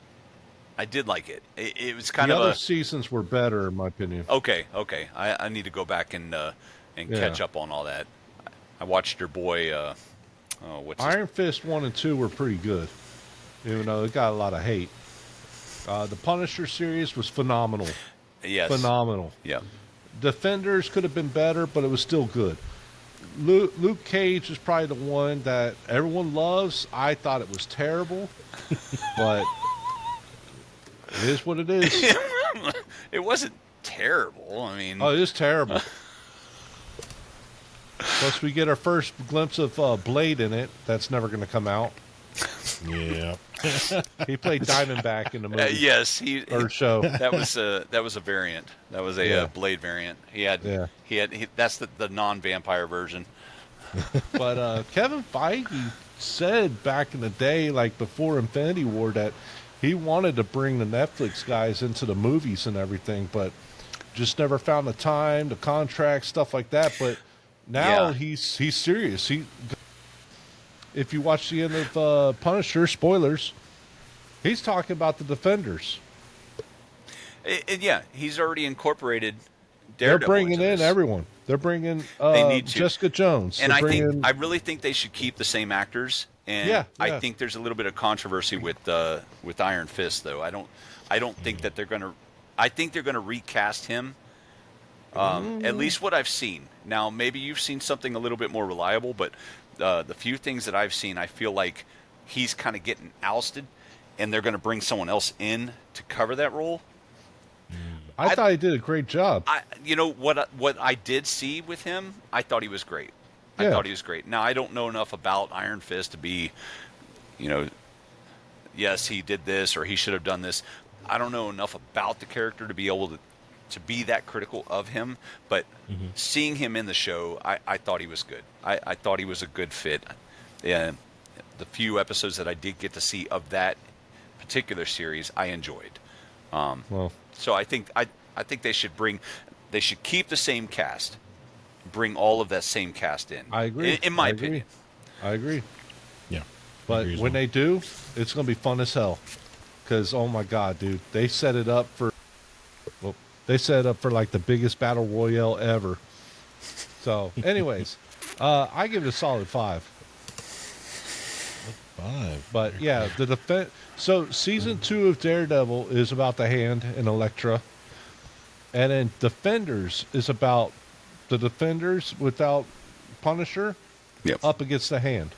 It was kind The of other a seasons were better, in my opinion. okay. I need to go back and catch up on all that. I watched your boy. What's his Iron Fist 1 and 2 were pretty good, even though it got a lot of hate. The Punisher series was phenomenal. Yes. Phenomenal. Yeah. Defenders could have been better, but it was still good. Luke Cage is probably the one that everyone loves. I thought it was terrible, but it is what it is. It wasn't terrible. I mean, Oh, it is terrible. Plus, we get our first glimpse of Blade in it. That's never going to come out. Yeah. He played Diamondback in the movie. yes, Or show. That was a variant. That was a Blade variant. He had that's the non-vampire version. But Kevin Feige said back in the day, like before Infinity War, that he wanted to bring the Netflix guys into the movies and everything, but just never found the time, the contract, stuff like that. But now he's serious. If you watch the end of Punisher, spoilers, he's talking about the Defenders. He's already incorporated Daredevil. They're bringing into in this. everyone. They're bringing They need to. Jessica Jones. And They're I really think they should keep the same actors. And I think there's a little bit of controversy with Iron Fist, though. I don't think that they're gonna. I think they're gonna recast him. At least what I've seen. Now, maybe you've seen something a little bit more reliable, but the few things that I've seen, I feel like he's kind of getting ousted, and they're going to bring someone else in to cover that role. I thought he did a great job. What I did see with him, I thought he was great. Yeah. I thought he was great. Now, I don't know enough about Iron Fist to be, yes, he did this or he should have done this. I don't know enough about the character to be able to be that critical of him, but seeing him in the show, I thought he was good. I thought he was a good fit. And the few episodes that I did get to see of that particular series, I enjoyed. So I think they should keep the same cast, bring all of that same cast in. I agree. In my opinion. I agree. Yeah. But when they do, it's going to be fun as hell. Because, oh my God, dude, they set it up for like the biggest battle royale ever. So, anyways, I give it a solid 5. 5. But yeah, So season 2 of Daredevil is about the Hand and Elektra, and then Defenders is about the Defenders without Punisher up against the Hand.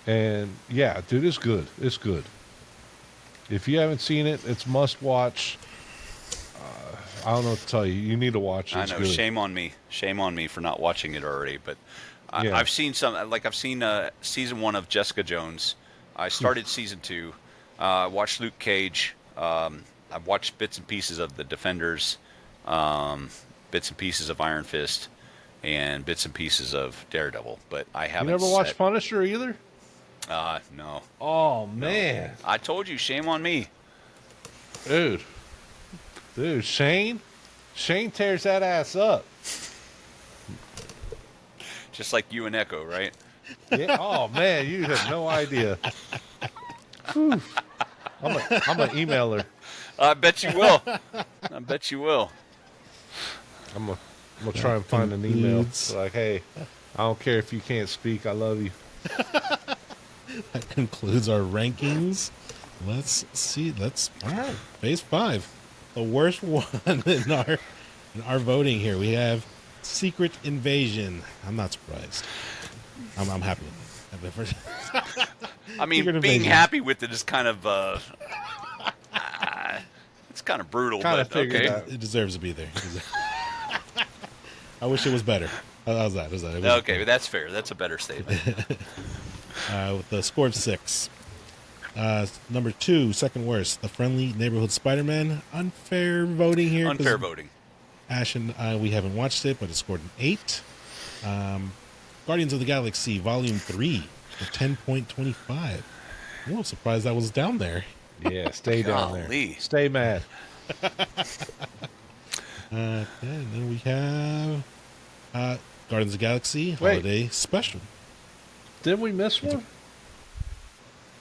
And yeah, dude, it's good. It's good. If you haven't seen it, it's must watch. I don't know what to tell you. You need to watch it. I know. Good. Shame on me for not watching it already. But I've seen season 1 of Jessica Jones. I started season 2. Watched Luke Cage. I've watched bits and pieces of the Defenders, bits and pieces of Iron Fist, and bits and pieces of Daredevil. But I haven't. You never watched Punisher either? No. Oh man! I told you, shame on me, dude. Shane tears that ass up. Just like you and Echo, right? Yeah. Oh man, you have no idea. Whew. I'm gonna email her. I bet you will. I bet you will. I'm gonna try and find an email. Like, hey, I don't care if you can't speak. I love you. That concludes our rankings. Let's see. All right. Phase 5. The worst one in our voting here. We have Secret Invasion. I'm not surprised. I'm happy. I mean, being happy with it is kind of it's kind of brutal, but okay. It deserves to be there. I wish it was better. How's that? Okay, that's fair. That's a better statement. With the score of 6. Number 2, second worst, The Friendly Neighborhood Spider-Man. Unfair voting here. Unfair voting. Ash and we haven't watched it, but it scored an 8. Guardians of the Galaxy Volume 3, a 10.25. I'm surprised that was down there. Yeah, stay down there. Stay mad. And then we have Guardians of the Galaxy Holiday Special. Did we miss one?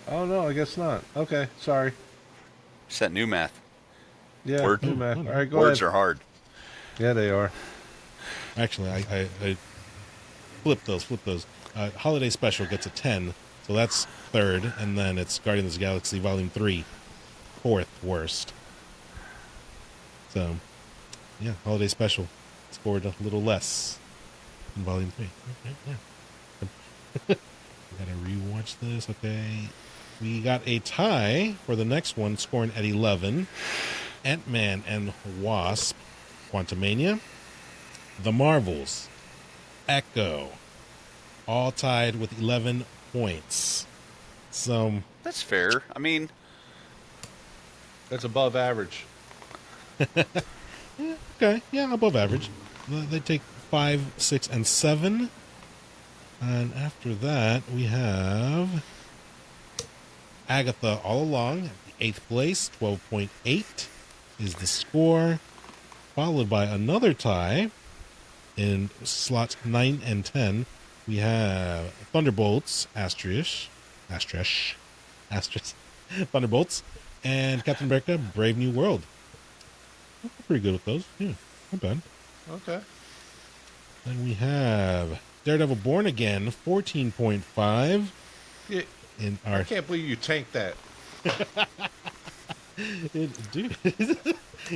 Oh, no, I guess not. Okay, sorry. It's that new math. Yeah, new math. All right, go Words ahead. are hard. Yeah, they are. Actually, I flip those. Holiday Special gets a 10, so that's third, and then it's Guardians of the Galaxy Volume 3, fourth worst. So, Yeah, holiday special scored a little less in Volume 3. Okay, yeah. Gotta rewatch this. Okay. We got a tie for the next one, scoring at 11. Ant-Man and Wasp, Quantumania. The Marvels, Echo, all tied with 11 points. So That's fair. I mean, That's above average. okay, yeah, above average. They take 5, 6, and 7. And after that, we have Agatha All Along, 8th place, 12.8 is the score, followed by another tie in slots 9 and 10. We have Thunderbolts, Asterisk, Thunderbolts, and Captain America, Brave New World. Pretty good with those. Yeah, not bad. Okay. Then we have Daredevil Born Again, 14.5. Yeah, In I our can't believe you tanked that. dude,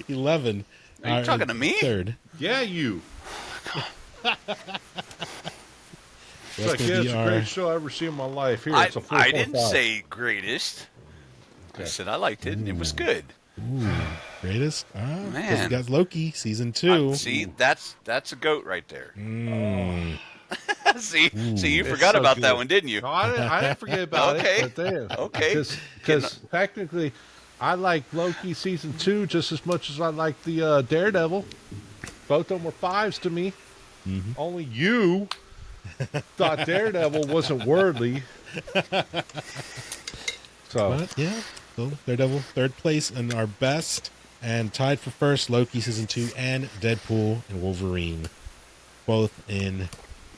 11. Are you talking to me? Third. Yeah, you. It's That's like, gonna yeah, be it's the our- greatest show I've ever seen in my life. Here, I it's a 4.5. didn't say greatest. I Okay. said I liked it, and it was good. Ooh, greatest. Man. Man, you got Loki season 2. See, that's a goat right there. Mm. see, you It's forgot so about that good. one, didn't you? No, I didn't forget about Okay. it. But damn. Okay. Because technically, I like Loki season 2 just as much as I like the Daredevil. Both of them were 5s to me. Mm-hmm. Only you thought Daredevil wasn't worthy. So, But yeah, so Daredevil, 3rd place in our best, and tied for 1st, Loki season 2 and Deadpool and Wolverine, both in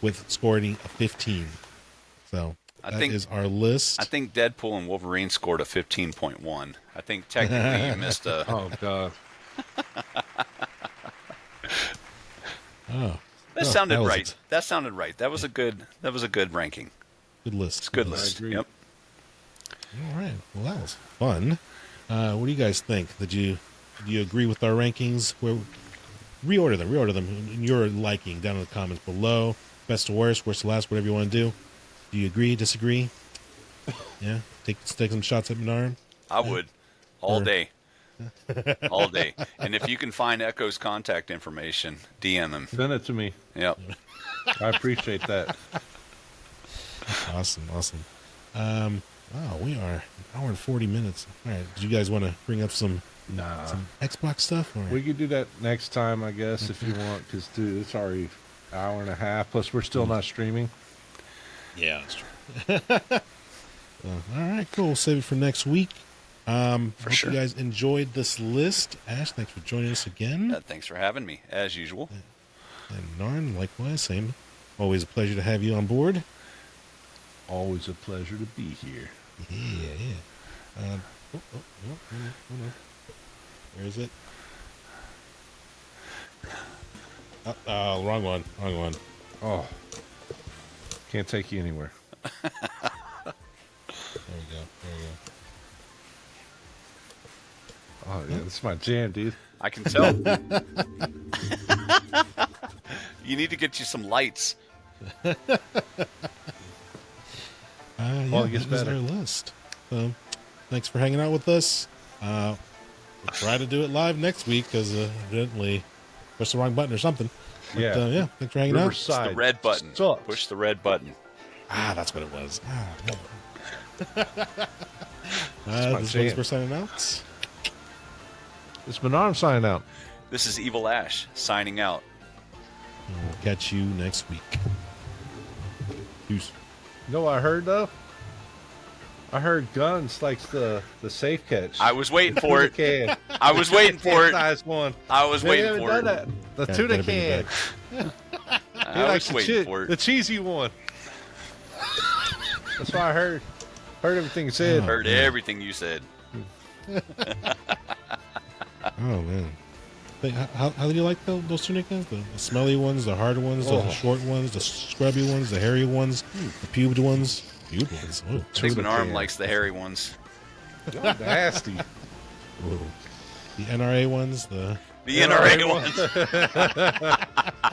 with scoring a 15. So that is our list. I think Deadpool and Wolverine scored a 15.1. I think technically you missed a. oh, God. Oh, That oh, sounded that was right. it. That sounded right. That was a good ranking. Good list. It's a good list. agree. Yep. All right. Well, that was fun. What do you guys think? Do you agree with our rankings? Reorder them in your liking down in the comments below. Best to worst, worst to last, whatever you want to do. Do you agree? Disagree? Yeah. Take some shots at Menard. I would all Or- day. All day. And if you can find Echo's contact information, DM him. Send it to me. Yep. I appreciate that. Awesome. Wow, we are an hour and 40 minutes. All right. Do you guys want to bring up some Nah. Xbox stuff? Or? We could do that next time, I guess, if you want, because, dude, it's already an hour and a half. Plus, we're still not streaming. Yeah, that's true. All right, cool. We'll save it for next week. Hope sure. you guys enjoyed this list. Ash, thanks for joining us again. Thanks for having me, as usual. And Narn, likewise, same. Always a pleasure to have you on board. Always a pleasure to be here. Yeah. No. Where is it? Wrong one. Oh, can't take you anywhere. There we go. Oh, yeah, this is my jam, dude. I can tell. You need to get you some lights. Yeah, Well, it gets that is better. our list. So, thanks for hanging out with us. We'll try to do it live next week because evidently pushed the wrong button or something. But, Yeah. thanks for hanging Riverside. The red button. Sucks. Push the red button. out. That's what it was. my This jam. is for signing out. It's Menard signing out. This is Evil Ash signing out. And we'll catch you next week. Peace. You know what I heard, though? I heard Guns likes the safe catch. I was waiting for it. Can. I was waiting for it. Nice one. I was They waiting haven't for done it. that. The Okay, tuna better bring can. it I He likes was waiting for the it. cheesy one. That's what I heard. Heard everything you said. Heard everything you said. Oh man. How do you like those tuna cans? The smelly ones, the hard ones, the Oh. short ones, the scrubby ones, the hairy ones, the pubed ones. Pubed ones. Oh. I think Tuna Menard can. likes the hairy ones. Y'all nasty. The NRA ones, the The NRA one. ones.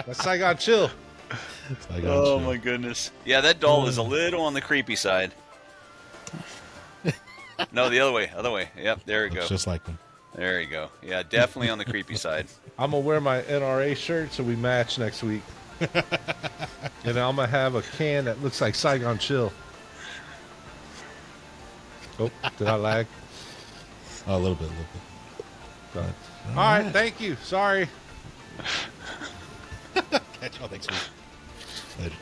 That's Saigon Chill. Oh my goodness. Yeah, that doll is a little on the creepy side. No, the other way. Other way. Yep, there we go. Just like them. There you go. Yeah, definitely on the creepy side. I'm gonna wear my NRA shirt so we match next week. And I'm gonna have a can that looks like Saigon Chill. Oh, did I lag? Oh, a little bit. All right, thank you. Sorry. Catch y'all next week. Later.